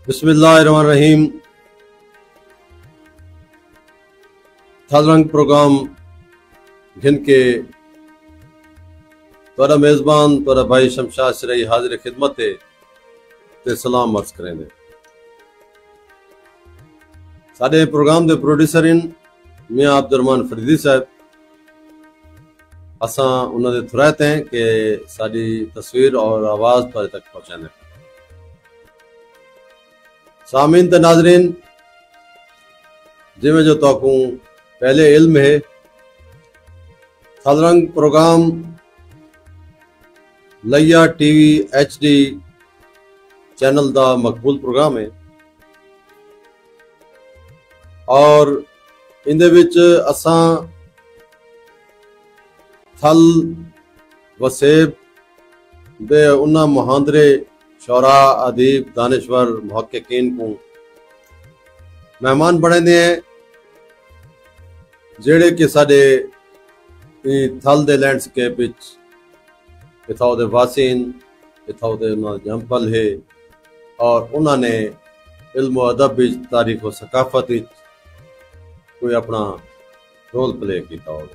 بسم اللہ الرحمن الرحیم. تھل رنگ پروگرام گھن کے تھوڑا میزبان تھوڑا بھائی شمشاد سرئی حاضر خدمت تے سلام عرض کریں دے. سارے پروگرام دے پروڈیوسر ہیں میاں عبدالرحمان فریدی صاحب. اساں انہوں نے تھرائت ہیں کہ ساری تصویر اور آواز تھوڑے تک پہنچانے. سامعین تے ناظرین جی میں جو توقع پہلے علم ہے تھل رنگ پروگرام لیا T V H D channel دا مقبول پروگرام ہے اور اندے وچ اساں تھل وسیب دے انہاں مہاندرے شعراء ادیب دانشور محققین کو مہمان بنے دے ہیں جڑے کہ ساڈے تھل دے لینڈسکیپ وچ اتھاؤ دے واسین اتھاؤ دے انہاں جمپل ہے اور انہاں نے علم و ادب وچ تاریخ و ثقافت وچ کوئی اپنا رول پلے کیتا ہو.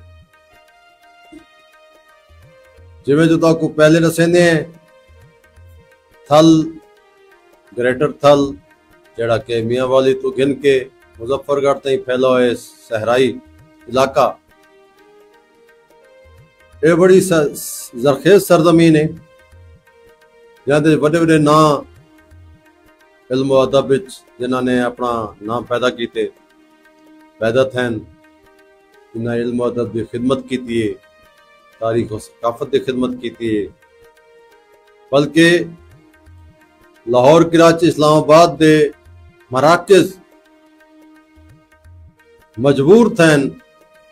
جویں جو تو پہلے رسیندے ہیں تھل گریٹر تھل جڑا کہ میاں والی تو گھن کے مظفر گڑھ تائیں پھیلا ہوئے صحرائی علاقہ یہ بڑی زرخیز سرزمین ہے جہاں دے بڑے بڑے نام علم و ادب جنہاں نے اپنا نام پیدا کیتے پیدا تھیں انہاں علم و ادب دی خدمت کیتی ہے تاریخ و ثقافت دی خدمت کیتی ہے بلکہ لاہور کراچی اسلام آباد دے مراکز مجبور تھیں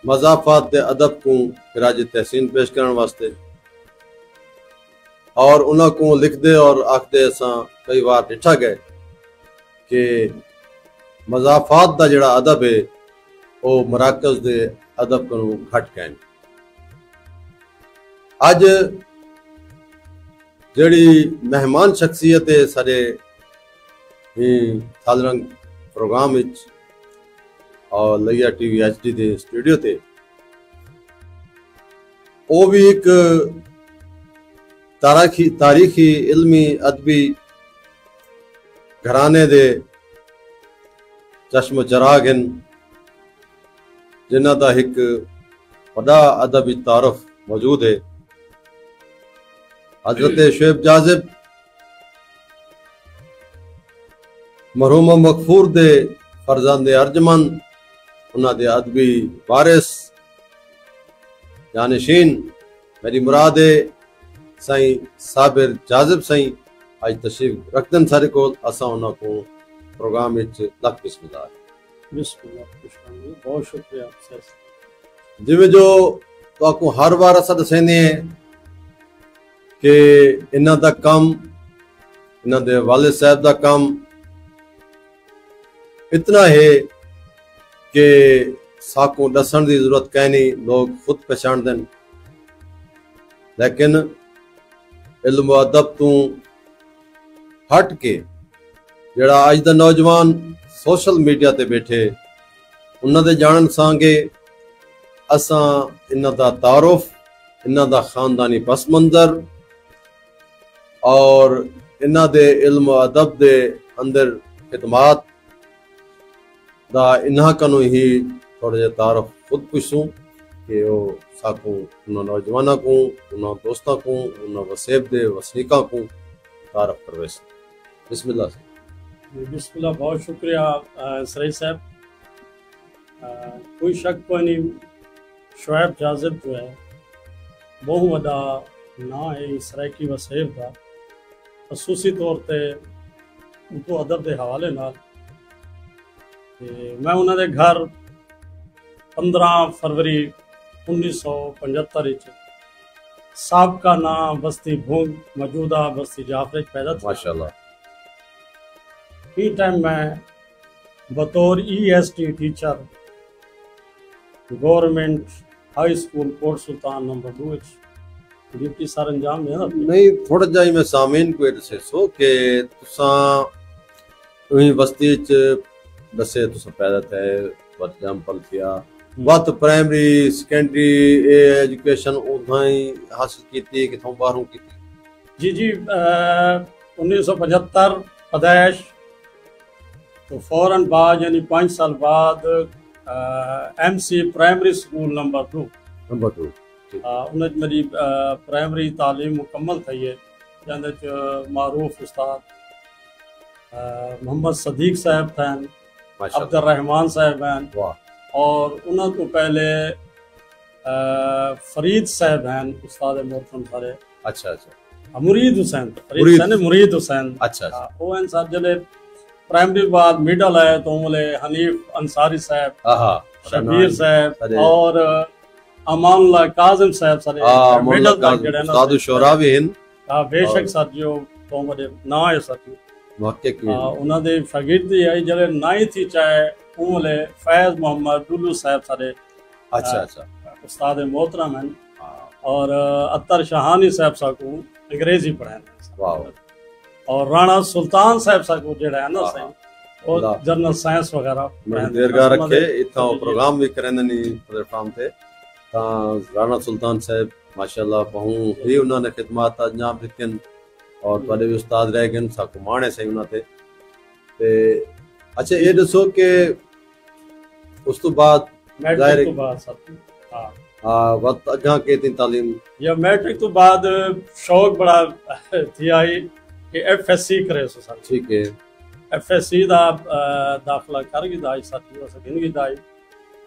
مضافات دے ادب کو کراچی تحسین پیش کرنے واسطے اور انہاں کو لکھ دے اور آکھ دے اساں کئی بار ڈٹھا گئے کہ مضافات دا جڑا ادب ہے وہ مراکز دے ادب کو گھٹ گئے. اج جڑی مہمان شخصیت ہے سارے تھل رنگ پروگرام اور لیا ٹی وی ایچ ڈی دے اسٹوڈیو تے وہ بھی ایک تاریخی علمی ادبی گھرانے دے چشم چراغ ہیں جنہ دا ایک بڑا ادبی تعارف موجود ہے. حضرت شعیب جاذب مرحوم مغفور دے فرزند ارجمند انہاں دے ادبی وارث جانشین میری مراد ہے سائیں صابر جاذب سائیں آج تشریف رکھدن سارے کو اساں انہاں کو پروگرام وچ لکھ بسم اللہ بہت شکریہ. جویں جو تو کو ہر بار اساں دسیندے ہیں کہ انہاں دا کم انہاں دے والد صاحب دا کم اتنا ہے کہ ساکوں دسن دی ضرورت کہیں نہیں لوگ خود پہچان دیں لیکن علم و ادب تو ہٹ کے جڑا آج دا نوجوان سوشل میڈیا تے بیٹھے انہاں دے جانن سانگے اساں انہاں دا تعارف انہاں دا خاندانی پس منظر اور انہاں دے علم و ادب دے اندر خدمات دا انہاں کنو ہی تھوڑے جے تعارف خود پوچھوں کہ وہ ساکوں انہاں نوجوانہ کو انہاں دوستہ کو انہاں وسیب دے وسنیکہ کو تعارف کروے سے. بسم اللہ سے. بسم اللہ. بہت شکریہ سرئی صاحب. کوئی شک کوئی نہیں شعیب جاذب جو ہے بہت وڈا نا ہے سرائکی وسیب کا خصوصی طور تے اردو ادب دے حوالے نال. میں انہوں دے گھر 15 فروری 1975 سابقہ نام بستی بھونگ موجودہ بستی جعفر پیدا تھا. ماشاءاللہ. ہی ٹائم میں بطور EST teacher government high school Kot Sultan number 2 duty سر انجام ہے نا. نہیں تھوڑا جائی میں سامعین کو ایسے سو کہ تساں وہیں بستی دسے تو پیدا تھے وقت جام پل تھیا وقت پرائمری سیکنڈری ایجوکیشن ادھاں ہی حاصل کیتی کتھوں باہروں کیتی؟ جی 1975 پیدائش تو فوراً بعد یعنی 5 سال بعد M C primary school number 2 انہیں میری پرائمری تعلیم مکمل تھی ہے جہاں معروف استاد محمد صدیق صاحب تھے عبد الرحمان صاحب ہیں اور انہوں تو پہلے فرید صاحب ہیں استاد محترم سارے اچھا مرید حسین مرید حسین اچھا وہ ہیں صاحب جلے پرائمری بعد میڈل ہے تو ملے حنیف انصاری صاحب شبیر صاحب اور امان اللہ کاظم صاحب سارے میڈل تک جڑے نا استاد شورا بھی ہیں بے شک ساتھیو تو مجھے نا ہے ساتھیو انہوں نے شاگردی آئی جلے نائی تھی چاہے ملے فیض محمد ڈولو صاحب سارے استاد محترم ہیں اور عطر شاہانی صاحب سا کو انگریزی پڑھائیں اور رانا سلطان صاحب سا کو جڑا ہے نا صحیح اور جنرل سائنس وغیرہ دیرگاہ رکھے اتنا پروگرام بھی کریں نہیں پلیٹفارم تھے رانا سلطان صاحب ماشاءاللہ بہوں ہی انہوں نے خدمات انجام دتن اور بڑے بھی استاد رہ گئے ساکو مانے سے انہوں تے اچھا یہ دسو کہ اس تو بعد میٹرک تو بعد وقت اگاں کیتی تعلیم یا میٹرک تو بعد شوق بڑا تھی آئی کہ ایف ایس سی کرے سو ساتھ ٹھیک ہے ایف ایس سی دا داخلہ کر گی دائی ساتھی ہو سکیں گی دائی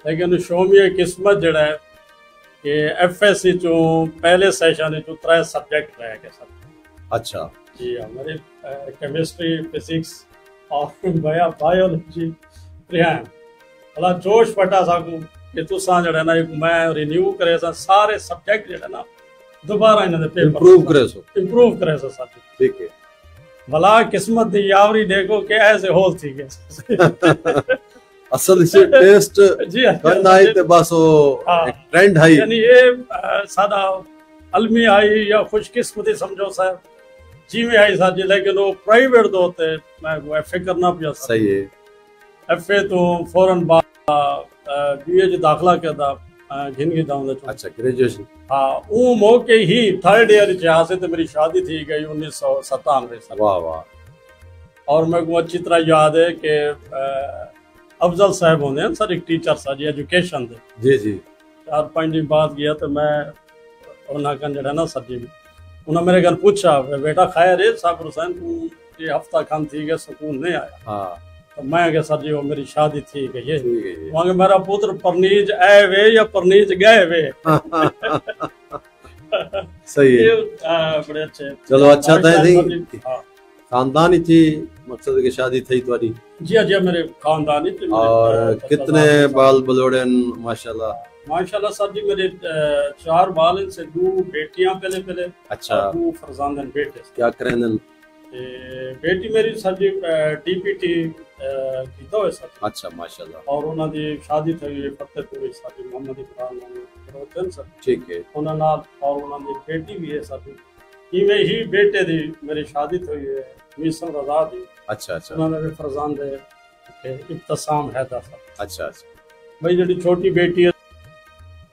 لیکن شومی قسمت جڑا ہے کہ ایف ایس سی چوں پہلے سیشن چوں 3 سبجیکٹ رہ گئے ساتھ اچھا جی ہمارے کیمسٹری فزکس اور بایولوجی رہن اللہ جوش پٹا ساکوں کہ تساں جڑا نا میں رینیو کرے سا سارے سبجیکٹ جڑا نا دوبارہ انہاں دے پیپر امپروو کرے سو ساتھی ٹھیک ہے بھلا قسمت دی یاوری دیکھو کہ ایسے ہول تھی گئے اصل سے ٹیسٹ کرنا ہے تے بس وہ ٹرینڈ ہے یعنی یہ سادہ علمی آئی یا خوش قسمتی سمجھو صاحب جی میں آئی ساتھی لیکن وہ پرائیویٹ دو ہوتے میں وہ ایف اے کرنا پیا صحیح ہے ایف اے تو فوراً بعد بی اے جو داخلہ کرتا گھن گی داؤں دے اچھا گریجویشن وہ موقع ہی 3rd ایئر جہاں سے تو میری شادی تھی گئی 1997 واہ واہ اور میں کو اچھی طرح یاد ہے کہ افضل صاحب ہونے ہیں سر ایک ٹیچر سا جی ایجوکیشن دے جی 4-5 دن بعد گیا تو میں انہوں نے جڑا نا سر جی انہوں نے میرے گھر پوچھا بیٹا خیر ہے صاحب حسین تو یہ ہفتہ کھان تھی گیا سکون نہیں آیا تو میں کہ سر جی وہ میری شادی تھی گئی ہے وہاں کہ میرا پوتر پرنیج آئے وے یا پرنیج گئے وے صحیح ہے بڑے اچھے چلو اچھا تھا خاندانی تھی مقصد کہ شادی تھی تاری جی میرے خاندانی تھی اور کتنے بال بلوڑے ماشاءاللہ ماشاءاللہ سر جی میرے 4 بال ان سے 2 بیٹیاں پہلے اچھا 2 فرزندن بیٹے کیا کریں دن بیٹی میری سر جی ٹی پی ٹی کیتا ہوئے سر اچھا ماشاءاللہ اور انہوں دی شادی تھی فتح پوری سر جی محمد اقبال سر ٹھیک ہے انہوں نے اور انہوں دی بیٹی بھی ہے سر جی میں ہی بیٹے دی میری شادی تھی ہے میسم رضا دی اچھا انہوں نے بھی فرزند ہے ابتسام حیدر سر اچھا بھائی جڑی چھوٹی بیٹی ہے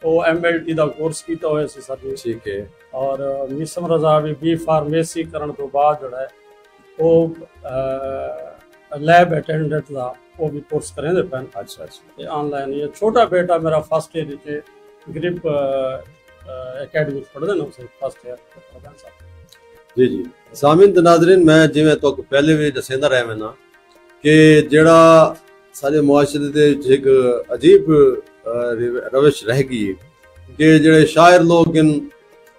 وہ ایم ایل ٹی دا کورس کیتا ہوئے سی سر جی ٹھیک ہے اور میسم رضا بھی بی فارمیسی کرن تو بعد جڑا ہے وہ لیب اٹینڈنٹ دا وہ بھی کورس کریں دے پہن اچھا آن لائن یہ چھوٹا بیٹا میرا فرسٹ ایئر کے گریپ اکیڈمی پڑھ دینا اسے فرسٹ ایئر جی سامعین ناظرین میں جی میں تو پہلے بھی دسیندا رہا میں نا کہ جڑا سارے معاشرے دے ایک عجیب روش رہ گئی کہ جڑے شاعر لوگ ان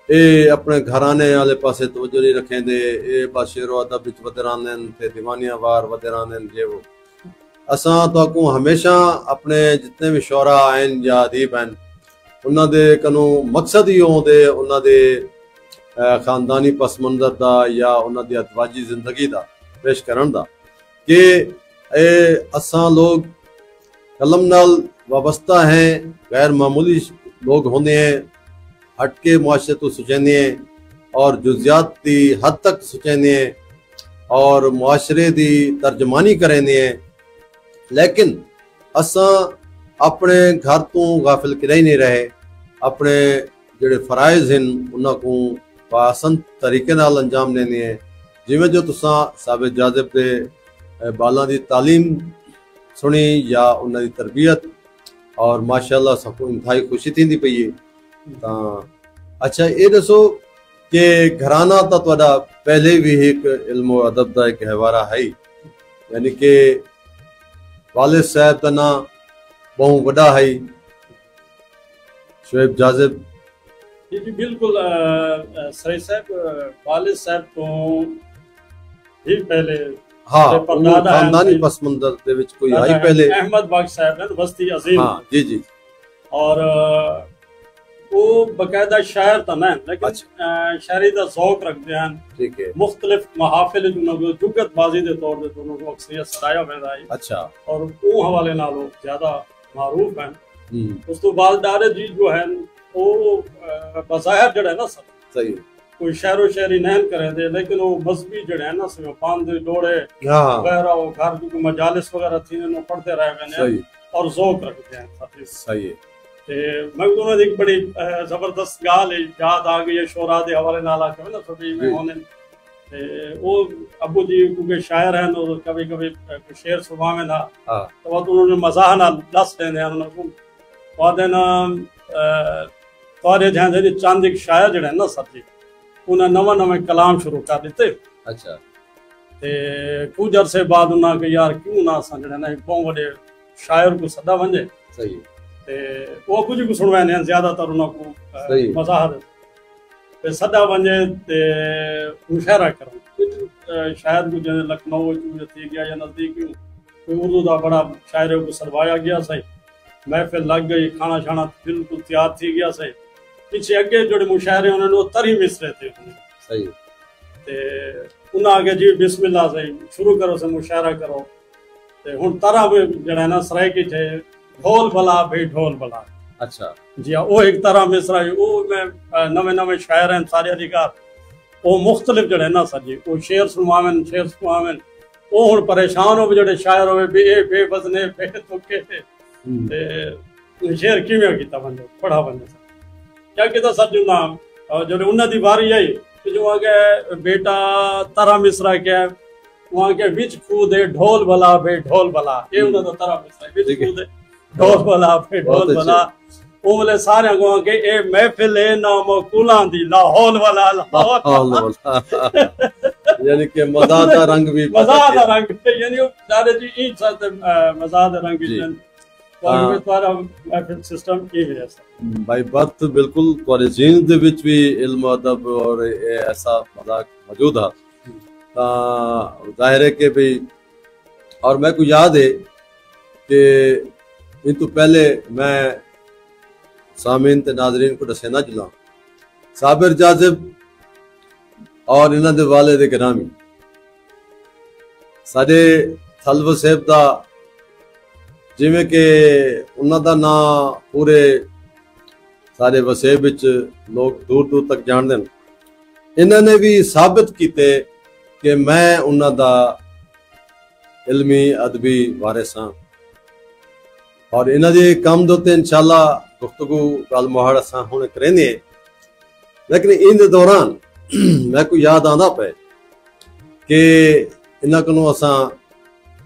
اے اپنے گھرانے والے پاسے توجہ نہیں رکھیں دے اے بس شعر و ادب وچ ودے رہندے تے دیوانیاں وار ودے رہندے یہ وہ اساں تو کو ہمیشہ اپنے جتنے بھی شعراء ہیں یا ادیب ہیں انہاں دے کنوں مقصد ہی ہوندے انہاں دے خاندانی پس منظر دا یا انہاں دی ازواجی زندگی دا پیش کرن دا کہ اے اساں لوگ قلم نال وابستہ ہیں غیر معمولی لوگ ہونے ہیں ہٹ کے معاشرے تو سوچیں ہیں اور جزیات کی حد تک سوچیں ہیں اور معاشرے دی ترجمانی کریں ہیں، لیکن اساں اپنے گھر تو غافل کرے نہیں رہے، اپنے جڑے فرائض ہیں انہاں کو بآسن طریقے نال انجام دینے ہیں۔ جویں جو تساں صاحب جاذب دے بالاں دی تعلیم سنی یا انہاں دی تربیت، اور ماشاءاللہ سب کو انتہائی خوشی تھی پئی ہے۔ تاں اچھا یہ دسو کہ گھرانہ تا تہاڈا پہلے بھی ایک علم و ادب دا ایک حوارہ ہے، یعنی کہ والد صاحب دا نام بہت بڑا ہے، شعیب جاذب۔ جی بالکل سعید صاحب والد صاحب تو ہی پہلے ہاں خاندانی پس منظر دے وچ کوئی آئی پہلے احمد باغ صاحب ہیں بستی عظیم، ہاں جی جی، اور وہ باقاعدہ شاعر تو نہیں لیکن شاعری دا ذوق رکھتے ہیں، ٹھیک ہے، مختلف محافل جنہوں کو جگت بازی دے طور پہ انہوں کو اکثریت سرایا ویندا ہے، اچھا، اور وہ حوالے نال وہ زیادہ معروف ہیں۔ اس تو بعد ڈارے جی جو ہے وہ بظاہر جڑا ہے نا سب صحیح کوئی شعر و شاعری نہیں کرے دے، لیکن وہ مذہبی جڑے ہیں نا سب پاندے ڈوڑے وغیرہ وہ گھر جو مجالس وغیرہ تھی انہوں پڑھتے رہے ہیں اور ذوق رکھتے ہیں۔ صحیح ہے، میں انہوں نے ایک بڑی زبردست گال یاد آ گئی ہے شعراء دے حوالے نال آ کے نا سبھی میں ہونے وہ ابو جی کیونکہ شاعر ہیں اور کبھی کبھی شعر سنوا میں نہ تو انہوں نے مزاح نہ دس دیندے ہیں انہوں کو وعدے نا تارے جہاں جی چاند ایک شاعر جڑے ہیں نا سب جی انہیں نواں نویں کلام شروع کر دیتے، اچھا، تے کچھ عرصے بعد انہاں کہ یار کیوں نہ اساں جڑے نا بہت بڑے شاعر کو سدا ونجے، صحیح، تے وہ کچھ کو سنوائے ہیں زیادہ تر انہاں کو مزاح تے سدا ونجے تے مشاعرہ کرن شاید کو جن لکھنؤ تھی گیا یا نزدیک کوئی اردو دا بڑا شاعر کو سروایا گیا سی، محفل لگ گئی، کھانا شانا بالکل تیار تھی گیا سی، پیچھے اگے جڑے مشاعرے انہوں نے وہ تری مصرے تھے، صحیح، تے انہاں آگے جی بسم اللہ سے شروع کرو سے مشاعرہ کرو، تے ہن طرح جڑا ہے نا سرائے کی تھے ڈھول بلا بھئی ڈھول بلا، اچھا جی ہاں، وہ ایک طرح مصرا وہ میں نویں نویں شاعر ہیں سارے ادھیکار وہ مختلف جڑے نا سر جی وہ شعر سنواویں وہ ہن پریشان ہو جڑے شاعر ہوئے بے وزنے بے تکے تے شعر کیویں کیتا ونجو پڑھا ونجے کیا کیتا سر جو نام جڑے انہاں دی واری آئی کہ جو آگے بیٹا طرح مصرا کیا وہاں کے وچ کھو دے ڈھول بلا بے ڈھول بلا، یہ انہاں دا طرح مصرا وچ کھو دے ڈھول بلا بے ڈھول بلا، وہ بولے سارے گواں کے اے محفل اے ناموکولاں دی لاہور والا لاہور، یعنی کہ مزاح دا رنگ بھی مزاح دا رنگ یعنی سارے جی این ساتھ مزاح دا رنگ بھی محفل سسٹم کی وجہ سے بھائی بات بالکل تھوڑے ذہن دے وچ بھی علم ادب اور ایسا مذاق موجود ہے، ظاہر ہے کہ بھی اور میں کو یاد ہے کہ ان تو پہلے میں سامعین تے ناظرین کو دسے نہ چلا صابر جاذب اور انہاں دے والد گرامی ساڈے تھلو صاحب دا جویں کہ انہاں دا نام پورے سارے وسیع وچ لوگ دور دور تک جان دین، انہاں نے بھی ثابت کیتے کہ میں انہاں دا علمی ادبی وارث ہاں، اور انہاں دے کام دوتے انشاءاللہ گفتگو گل محاڑ اساں ہونے کرنے، لیکن ان دے دوران میں کو یاد آندا پے کہ انہاں کو اساں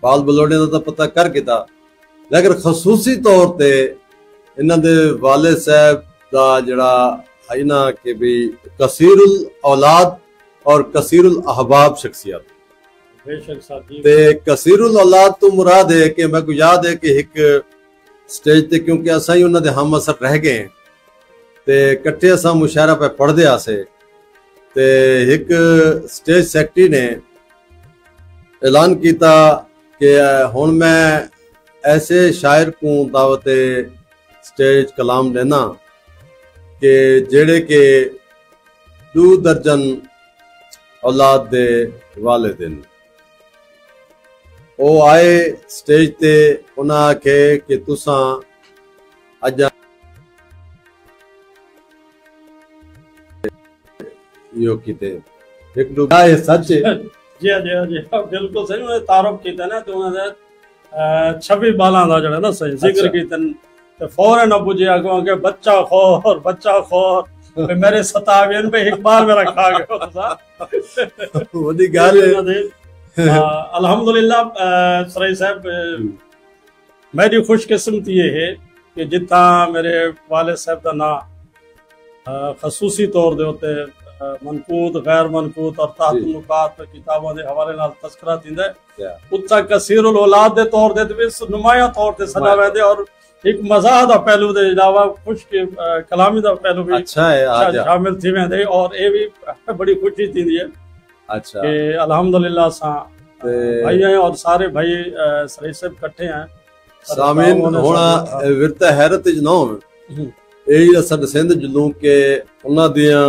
بال بلوڑے دا پتہ کر کے تا، لیکن خصوصی طور تے انہاں دے والد صاحب دا جڑا ہے نا کہ بھی کثیر الاولاد اور کثیر الاحباب شخصیت تے کثیر الاولاد تو مراد ہے کہ میں کو یاد ہے کہ ایک سٹیج تے کیونکہ اساں ہی انہاں دے ہم اثر رہ گئے ہیں تے کٹھے اساں مشاعرہ پہ پڑھ دے آسے تے ایک سٹیج سیکٹری نے اعلان کیتا کہ ہن میں ایسے شاعر کو دعوت سٹیج کلام دینا کہ جڑے کہ 2 درجن اولاد دے والدین او آئے سٹیج تے انہاں آکھے کہ تساں اج یو کیتے ایک دو گائے سچ جی جی بالکل صحیح انہوں نے تعارف کیتا نا تو انہوں نے 26 بالاں دا جڑا نا صحیح ذکر کیتن تے فوراً ابو جی آگوں کہ بچہ خور میرے 27 پہ ایک بار میرا کھا گیا وڈی گل ہے الحمدللہ سرائی صاحب میری خوش قسمتی یہ ہے کہ جتنا میرے والد صاحب کا نام خصوصی طور دے ہوتے منقوط غیر منقوط اور تحت النقاط کتابوں دے حوالے نال تذکرہ تیندا ہے اتنا کثیر الاولاد دے طور دے تے نمایاں طور تے سجا ویندے اور ایک مزاح دا پہلو دے علاوہ خوش کلامی دا پہلو بھی اچھا ہے شامل تھی ویندے اور اے بھی بڑی خوشی تیندی ہے اچھا کہ الحمدللہ سا بھائی ہیں اور سارے بھائی سرائی صاحب کٹھے ہیں سامین ہونا ورتا حیرت وچ نہ ہوویں اے جڑا ساڈے سندھ جلوں کہ انہاں دیاں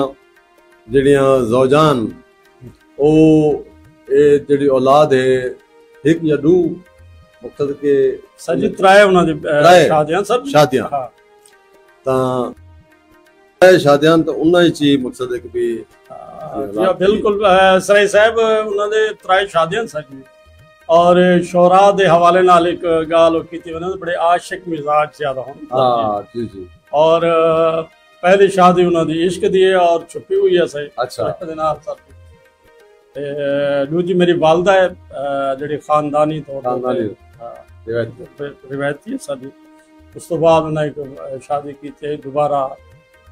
جڑیاں زوجان او اے جڑی اولاد ہے ایک یا دو مقصد کہ سجی ترائے انہاں دی شادیاں سب شادیاں تاں شادیاں تو انہاں ہی مقصد ہے کہ بھی بالکل سرائی صاحب انہاں دے ترائے شادیاں سجی اور شعراء دے حوالے نال ایک گال کیتی انہاں دے بڑے عاشق مزاج زیادہ ہون جی جی اور پہلی شادی انہوں دی عشق دی ہے اور چھپی ہوئی ہے صحیح اچھا دوجی میری والدہ ہے جڑی خاندانی طور روایتی ہے ساری اس تو بعد انہوں نے شادی کی تھی دوبارہ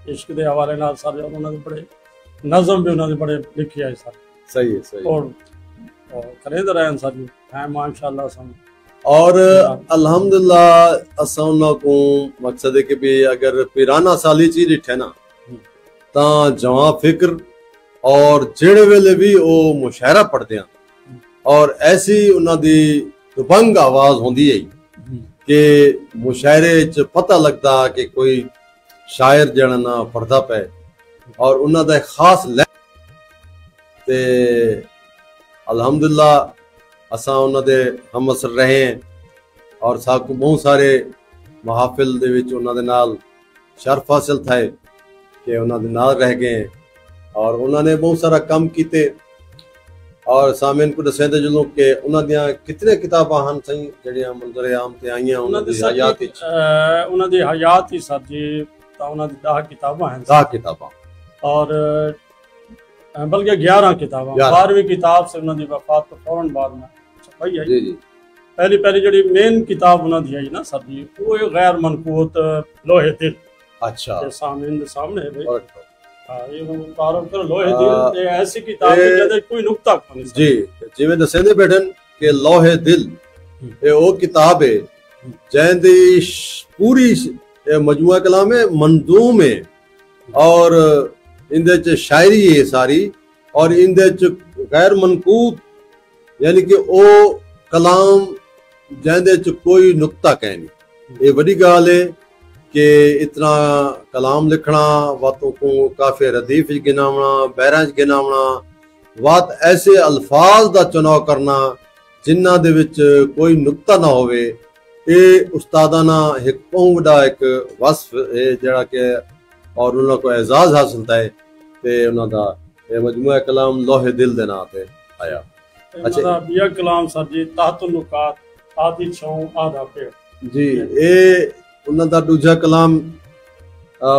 عشق دے حوالے نال سارے انہوں نے بڑے نظم بھی انہوں نے بڑے لکھی ہے سارے صحیح اور کرے دے رہے ہیں ساری ہیں ماشاءاللہ سن اور الحمدللہ اساں انہاں کو مقصد ہے کہ بھی اگر پیرانا سالی چیز ڈٹھے نا تاں جوان فکر اور جڑے ویلے بھی او مشاعرہ پڑھ دیاں اور ایسی انہاں دی دبنگ آواز ہوندی ہے کہ مشاعرے چ پتہ لگدا کہ کوئی شاعر جڑا نا پڑھدا پے اور انہاں دا خاص تے الحمدللہ اساں انہاں دے ہم اثر رہے ہیں اور ساکو بہت سارے محافل دے وچ انہاں دے نال شرف حاصل تھائے کہ انہاں دے نال رہ گئے اور انہاں نے بہت سارا کام کیتے اور سامعین کو دسیں تے جلوں کہ انہاں دیاں کتنے کتاباں ہن سہی جڑیاں منظر عام تے آئیاں انہاں دی حیات وچ انہاں دی حیات ہی سر جی تا انہاں دی 10 کتاباں ہیں 10 کتاباں اور بلکہ 11 کتاباں 12ویں کتاب سے انہاں دی وفات تو فوراً بعد میں چھپائی ہے جی پہلی جڑی مین کتاب انہاں دی ہے نا سر جی وہ غیر منقوط لوح دل اچھا سامعین دے سامنے ہے بھائی ہاں یہ تعارف کرو لوح دل یہ ایسی کتاب ہے جدے کوئی نقطہ نہیں جی جویں دسندے بیٹھن کہ لوح دل یہ او کتاب ہے جہن دی پوری مجموعہ کلام ہے منظوم ہے اور اندے چ شاعری ہے ساری اور اندے چ غیر منقوط یعنی کہ او کلام جہندے چ کوئی نقطہ کہیں نہیں یہ بڑی گال ہے کہ اتنا کلام لکھنا واتوں کو کافی ردیف گناونا بیراں گناونا وات ایسے الفاظ دا چناؤ کرنا جنہ دے وچ کوئی نقطہ نہ ہوئے اے استادانہ ایک بہت بڑا ایک وصف ہے جڑا کہ اور انہوں کو اعزاز حاصل تھا ہے تے انہوں دا یہ مجموعہ کلام لوح دل دے نام تے آیا اچھا بیا کلام سر جی تحت النقاط آدھی چھاؤں آدھا پیڑ جی اے انہوں دا دوجا کلام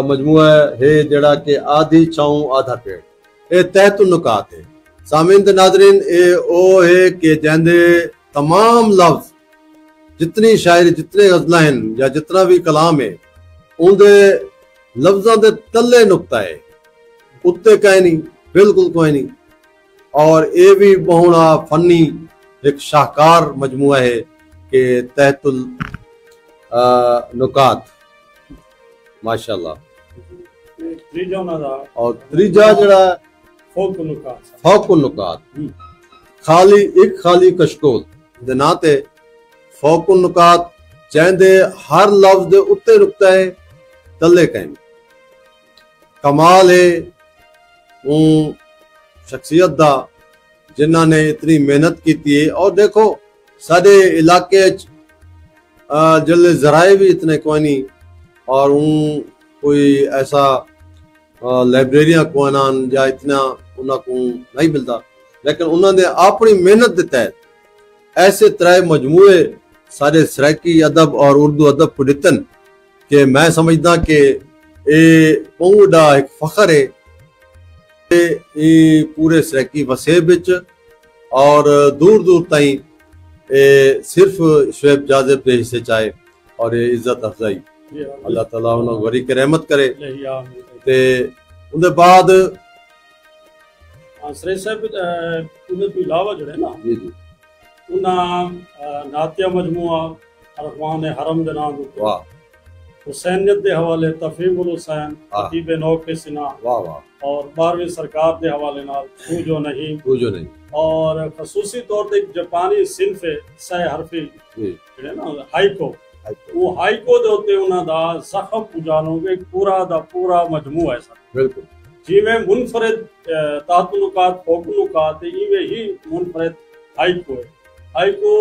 مجموعہ ہے جڑا کہ آدھی چھاؤں آدھا پیڑ اے تحت النقاط ہے سامعین تے ناظرین اے او ہے کہ جہندے تمام لفظ جتنی شاعری جتنے غزلیں ہیں یا جتنا بھی کلام ہے ان دے لفظاں دے تلے نقطہ ہے اتنے کہیں نہیں بالکل کوئی نہیں اور اے بھی بہونا فنی ایک شاہکار مجموعہ ہے کہ تحت النقاط ماشاءاللہ اور تریجا جڑا فوق النقاط خالی کشکول دے ناتے فوق النقاط چاہندے ہر لفظ دے اتنے نقطہ ہے تلے کہیں کمال ہے اون شخصیت دا جنہ نے اتنی محنت کی ہے اور دیکھو سارے علاقے جلے ذرائع بھی اتنے کوئی نہیں اور اون کوئی ایسا لائبریریاں کوئی نہ یا اتنا انہاں کو نہیں ملتا لیکن انہوں نے اپنی محنت کے تحت ایسے ترائے مجموعے سارے سرائکی ادب اور اردو ادب کو دیتن کہ میں سمجھدا کہ یہ بہت بڑا ایک فخر ہے کہ پورے سرائکی وسیع بچ اور دور دور تائیں صرف شعیب جاذب کے حصے چاہے اور یہ عزت افزائی اللہ تعالیٰ انہوں غری کے رحمت کرے تے ان دے بعد سرے صاحب انہیں تو علاوہ جڑے نا جی جی انہاں نعتیہ مجموعہ ارغوان حرم دے نام واہ حسینیت دے حوالے تفہیم الحسین خطیب نو کے سنا واہ واہ اور 12ویں سرکار دے حوالے نال تو جو نہیں اور خصوصی طور تے جاپانی صنف سہ حرفی جڑے نا ہائیکو وہ ہائیکو دے ہوتے انہاں دا زخم پجانو گے پورا دا پورا مجموعہ ہے سر بالکل جی میں منفرد تحت نکات فوق نکات ایویں ہی منفرد ہائیکو ہے ہائیکو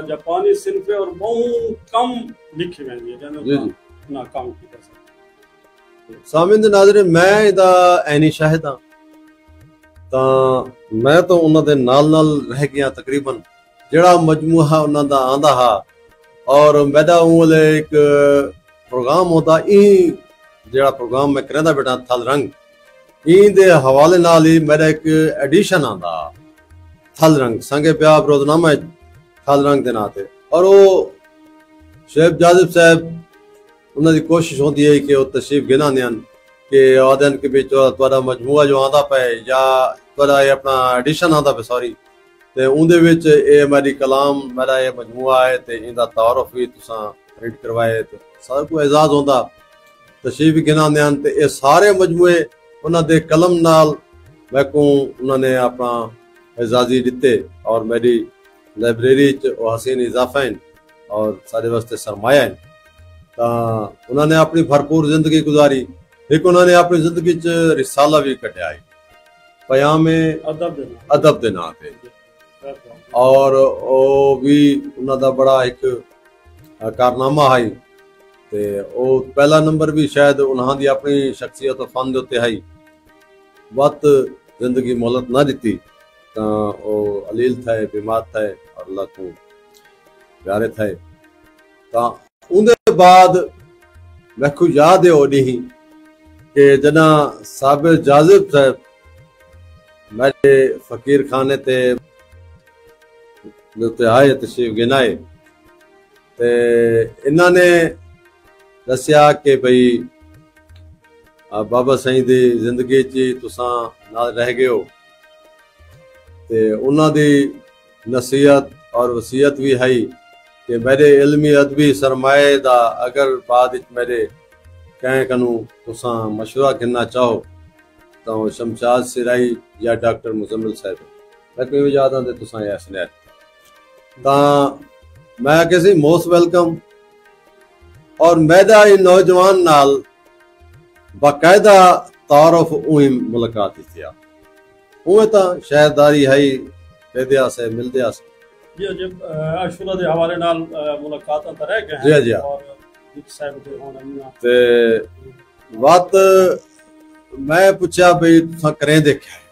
جاپانی صنف اور بہت کم لکھی ویندی ہے جنوں نہ کام کی کر سکتے سامعین دے ناظرین میں دا عینی شاہد ہاں ਤਾਂ ਮੈਂ ਤਾਂ ਉਹਨਾਂ ਦੇ ਨਾਲ ਰਹਿ ਗਿਆ ਤਕਰੀਬਨ ਜਿਹੜਾ ਮਜਮੂਆ ਉਹਨਾਂ ਦਾ ਆਂਦਾ ਹਾ ਔਰ ਮੈਦਾ ਉਹ ਇੱਕ ਪ੍ਰੋਗਰਾਮ ਹੁੰਦਾ ਇਹ ਜਿਹੜਾ ਪ੍ਰੋਗਰਾਮ ਮੈਂ ਕਰਦਾ ਬੇਟਾ ਥਲ ਰੰਗ ਇਹਦੇ ਹਵਾਲੇ ਨਾਲ ਹੀ ਮੇਰਾ ਇੱਕ ਐਡੀਸ਼ਨ ਆਂਦਾ ਥਲ ਰੰਗ ਸੰਗੇ ਪਿਆ ਰੋਜ਼ਨਾਮਾ ਥਲ ਰੰਗ ਦੇ ਨਾਂ ਤੇ ਔਰ ਉਹ ਸ਼ੇਖ ਜਾਜ਼ਬ ਸਾਹਿਬ ਉਹਨਾਂ ਦੀ ਕੋਸ਼ਿਸ਼ ਹੁੰਦੀ ਹੈ ਕਿ ਉਹ ਤਸ਼ਰੀਫ ਗਿਣਾ ਦੇਣ کہ آدھن کے بھی تھوڑا مجموعہ جو آندا پے یا تھوڑا یہ اپنا ایڈیشن آندا پے سوری تے اون دے وچ اے میری کلام میرا یہ مجموعہ ہے تے ایندا تعارف بھی تساں پرنٹ کروائے تے سارا کو اعزاز ہوندا تشریف گنا دیاں تے اے سارے مجموعے انہاں دے قلم نال میں کو انہوں نے اپنا اعزازی دتے اور میری لائبریری چ حسین اضافہ ہیں اور سارے واسطے سرمایہ ہیں تا انہوں نے اپنی بھرپور زندگی گزاری ایک انہوں نے اپنی زندگی چ رسالہ بھی کٹیا ہے پیام ادب دے نام تے اور او بھی انہوں دا بڑا ایک کارنامہ ہے تے او پہلا نمبر بھی شاید انہاں دی اپنی شخصیت و فن دے تے ہے وقت زندگی مہلت نہ دیتی تا او علیل تھا بیمار تھا اور اللہ کو پیارے تھا تا ان دے بعد میں کو یاد ہے اودی کہ جنا صابر جاذب صاحب میرے فقیر خانے تے آئے تشریف گنائے تے انہوں نے دسیا کہ بھئی بابا سائیں دی زندگی چی تساں نال رہ گئے ہو تے انہوں دی نصیحت اور وصیت بھی ہے کہ میرے علمی ادبی سرمایہ دا اگر بعد میرے کہیں کنوں تساں مشورہ کرنا چاہو تو شمشاد سرائی یا ڈاکٹر مزمل صاحب لیکن بھی یاد آتے تساں یا سنیت تا میں کسی موسٹ ویلکم اور میدہ نوجوان نال باقاعدہ تعارف اوہی ملاقات تھیا اوہ تا شہرداری ہے پیدیا سے ملدیا سے جی جب عاشورہ دے حوالے نال ملاقات تا رہ گئے ہیں جی اور تے بات میں پوچھا بھئی تساں کریں دیکھا ہے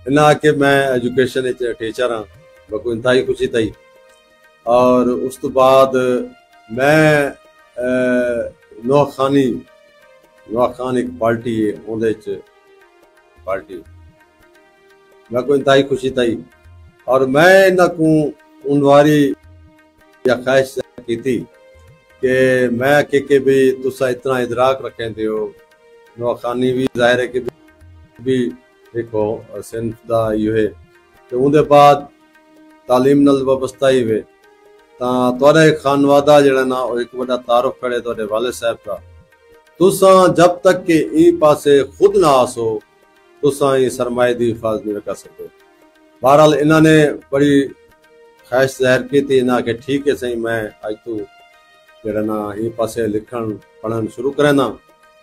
انہاں کہ میں ایجوکیشن ٹیچر ہاں بکو انتہائی خوشی تھی اور اس تو بعد میں نوح خان ایک پارٹی ہے اندے چ پارٹی میں کو انتہائی خوشی تھی اور میں انہاں کو انواری یا خواہش کی تھی کہ میں کہ بھی تسا اتنا ادراک رکھیں دے ہو نوخانی بھی ظاہر ہے کہ بھی دیکھو صنف دا یہ ہے کہ ان دے بعد تعلیم نال وابستہ ہی ہوئے تھوڑا ایک خانوادہ جڑا نا ایک بڑا تعارف کرے تھوڑے والد صاحب کا تساں جب تک کہ این پاسے خود نہ آسو تساں این سرمایہ دی حفاظت نہیں رکھ سکتے بہرحال انہوں نے بڑی خواہش ظاہر کی تھی انہاں کہ ٹھیک ہے صحیح میں آج تو جڑا نا این پاسے لکھن پڑھن شروع کرے نا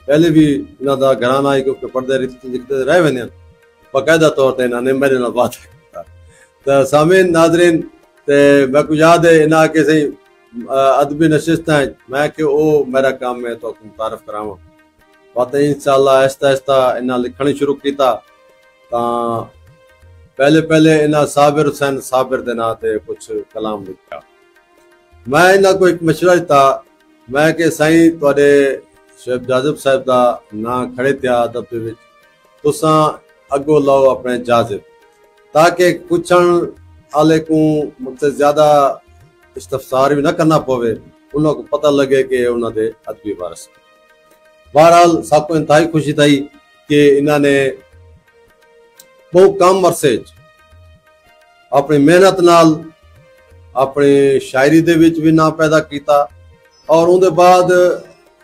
پہلے بھی انہاں دا گھرانہ آئی کیونکہ پڑھتے لکھتے رہ ویندے باقاعدہ طور تے انہاں نے میرے نال بات کیتا تے سامعین ناظرین تے میں کو یاد ہے انہاں کے صحیح ادبی نشست ہیں میں کہ او میرا کام میں تو متعارف کراواں بات انشاءاللہ آہستہ آہستہ انہاں لکھنی شروع کیتا تا پہلے انہاں صابر حسین صابر دے نام تے کچھ کلام لکھیا. میں انہاں کو ایک مشورہ دیتا میں کہ سائیں تواڈے شعیب جاذب صاحب دا نام کھڑے تیا ادب دے وچ تساں اگو لاؤ اپنے جاذب تاکہ پوچھن والے کو مجھ سے زیادہ استفسار بھی نہ کرنا پوے انہوں کو پتہ لگے کہ انہوں دے ادبی وارث. بہرحال سب کو انتہائی خوشی تھی کہ انہوں نے بہت کم عرصے اپنی محنت نال اپنی شاعری دے وچ بھی نام پیدا کیتا اور ان دے بعد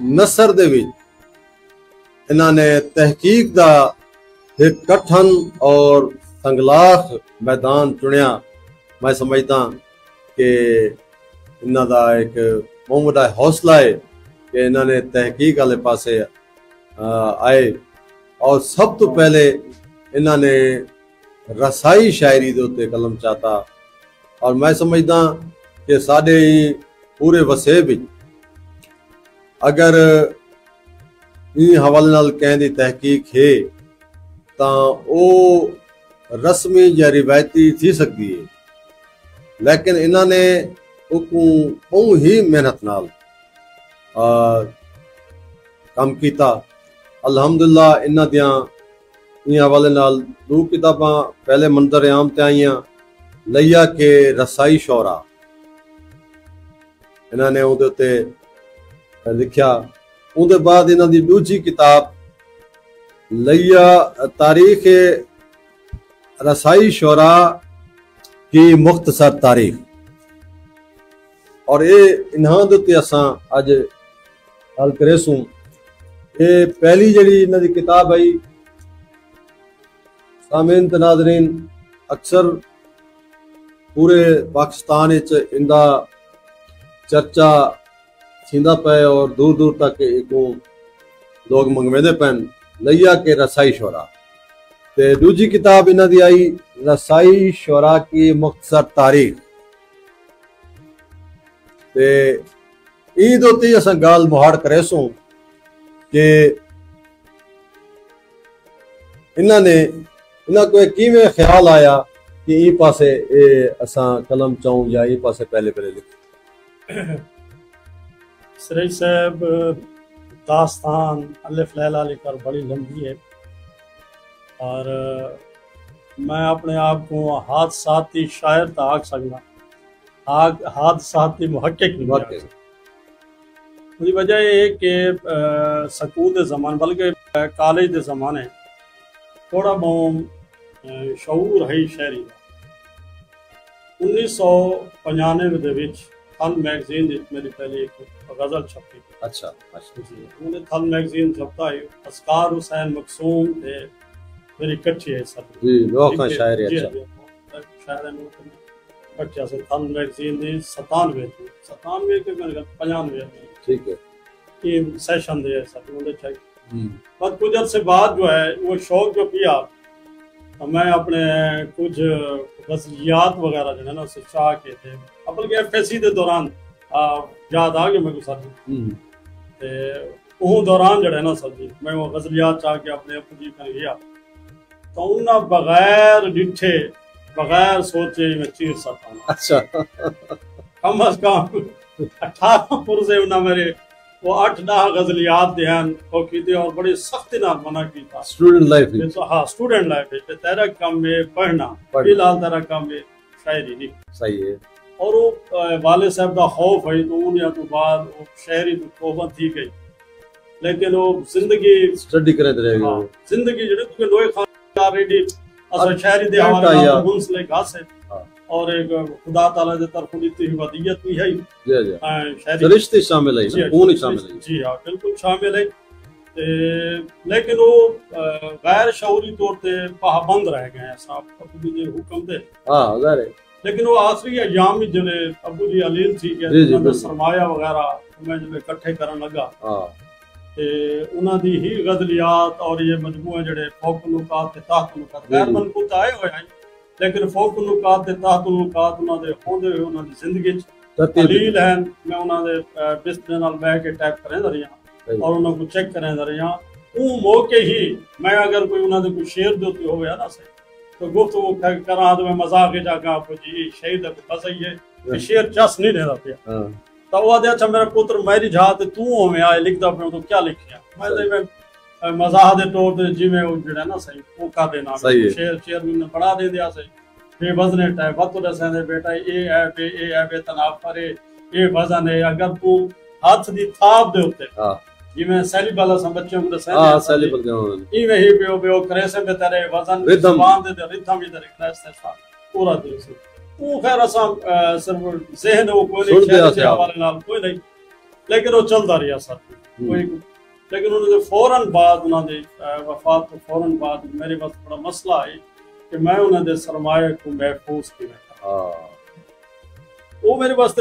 نثر دے وچ انہوں نے تحقیق دا ایک کٹھن اور سنگلاخ میدان چنیا. میں سمجھتا کہ انہوں دا ایک بہت بڑا حوصلہ ہے کہ انہوں نے تحقیق والے پاسے آئے اور سب تو پہلے انہوں نے رسائی شاعری دے تے قلم چاہتا. اور میں سمجھتا کہ ساڈے پورے وسیع وچ اگر این حوالے نال کہیں دی تحقیق ہے تاں او رسمی یا روایتی تھی سکتی ہے لیکن انہوں نے بہت ہی محنت نال کام کیتا. الحمدللہ انہاں دیاں این حوالے نال 2 کتاباں پہلے منظر عام تے آئیاں لیا کے رسائی شعرا انہوں نے اندر تے لکھیا. اندر بعد انہاں دی دوجی کتاب لیا تاریخ رسائی شعرا کی مختصر تاریخ اور انہاں دے تے اساں اج حل کرے سوں. یہ پہلی جڑی انہاں دی کتاب آئی سامعین تے ناظرین اکثر پورے پاکستان وچ اندا چرچا تھیندا پے اور دور دور تک ایکوں لوگ منگویندے پین لیا کے رسائی شعرا. تے دوجی کتاب انہاں دی آئی رسائی شعرا کی مختصر تاریخ. تے عید ہوتی اساں گال مہاڑ کرے سوں کہ انہاں کو کیویں خیال آیا کہ ای پاسے اساں قلم چاہوں یا ای پاسے پہلے لکھ. سریج صاحب داستان الف لیلا لے کر بڑی لمبی ہے اور میں اپنے آپ کو حادثاتی شاعر تا آگ سکنا حادثاتی محقق نہیں آگ سکنا. مجھے وجہ یہ ہے کہ سکول دے زمان بلکہ کالج دے زمانے تھوڑا بہت شعور ہے شہری کا. 1995 دے وچ تھل میگزین میری پہلی ایک غزل چھپی. اچھا جی انہوں نے تھل میگزین چھپتا ہے. اسکار حسین مقصوم تھے میری کٹھی ہے سب جی لوکاں شاعر ہے. اچھا شاعر ہے کٹھیا سے تھل میگزین دی 97 کے میرے 95 ٹھیک ہے یہ سیشن دے سب انہوں نے چاہیے. بعد کچھ عرصے بعد جو ہے وہ شوق جو کیا میں اپنے کچھ غزلیات وغیرہ جو ہے نا اسے چاہ کے تھے بلکہ ایف ایس سی دے دوران یاد آ گیا میں کو ساتھ وہ دوران جو ہے نا سر جی میں وہ غزلیات چاہ کے اپنے ابو جی کر گیا تو انہاں بغیر ڈٹھے بغیر سوچے میں چیر سکتا ہوں. اچھا کم از کم 18 پرزے انہاں میرے وہ 8-10 غزلیات دھیان کو کی تھی اور بڑی سختی نہ منع کی تھا. اسٹوڈنٹ لائف ہاں اسٹوڈنٹ لائف ہے تیرا کام ہے پڑھنا فی الحال تیرا کام ہے شاعری نہیں. صحیح ہے. اور وہ والد صاحب کا خوف ہے تو ان یا تو بعد وہ شہری توبہ تھی گئی لیکن وہ زندگی سٹڈی کرتے رہے گا. زندگی جڑے تو لوہے خان ریڈی اصل شہری دے حوالے منسلک گھاس ہے اور ایک خدا تعالی دے طرف دیتی ہوئی ودیت بھی ہے. جی جی رشتے شامل ہے خون شامل ہے. جی ہاں بالکل شامل ہے لیکن وہ غیر شعوری طور پہ پابند رہ گئے ہیں صاحب ابو جی حکم دے. ہاں ظاہر ہے لیکن وہ آخری ایام میں جلے ابو جی علیل تھی کہ سرمایہ وغیرہ میں جب اکٹھے کرن لگا انہاں دی ہی غزلیات اور یہ مجموعے جڑے فوق النقات تے تحت النقات غیر منقوط آئے ہوئے ہیں لیکن فوق النقات تے تحت النقات انہاں دے ہوندے ہوئے انہاں دی زندگی دلیل ہیں. میں انہاں دے بستر نال بیٹھ کے ٹائپ کریں رہی ہوں اور انہاں کو چیک کریں رہی ہوں. وہ موقع ہی میں اگر کوئی انہاں دے کوئی شعر دیتی ہوئے نا سے تو گفتگو کراں تو میں مذاق جا کہاں جی شہید بسائی ہے شیر چس نہیں دینا پیا تو وہ آدھے اچھا میرا پتر میری جہاں تے تو ہوئے آئے لکھتا پہ تو کیا لکھیا میں مزاح دے طور تے جی میں جڑا نا صحیح وہ کر دینا شیر میں پڑھا دے دیا صحیح بے وزن ہے وقت رسیں دے بیٹا اے بے تناب پر اے وزن ہے اگر تو ہاتھ دی تھاپ دے ہوتے جی میں سیلی بالا سن بچوں کو رسیں دے ای وہی بیو کرے سے بے ترے وزن زبان دے ردھم بھی دے کریس تے سا پورا دے سے وہ خیر اساں صرف ذہن وہ کوئی نہیں شہر سے حوالے نال کوئی نہیں لیکن وہ چلتا رہا ساتھ کوئی لیکن انہوں نے فوراً بعد انہوں نے وفات تو فوراً بعد میرے پاس بڑا مسئلہ ہے کہ میں انہوں نے سرمایہ کو محفوظ کی رکھا وہ میرے پاس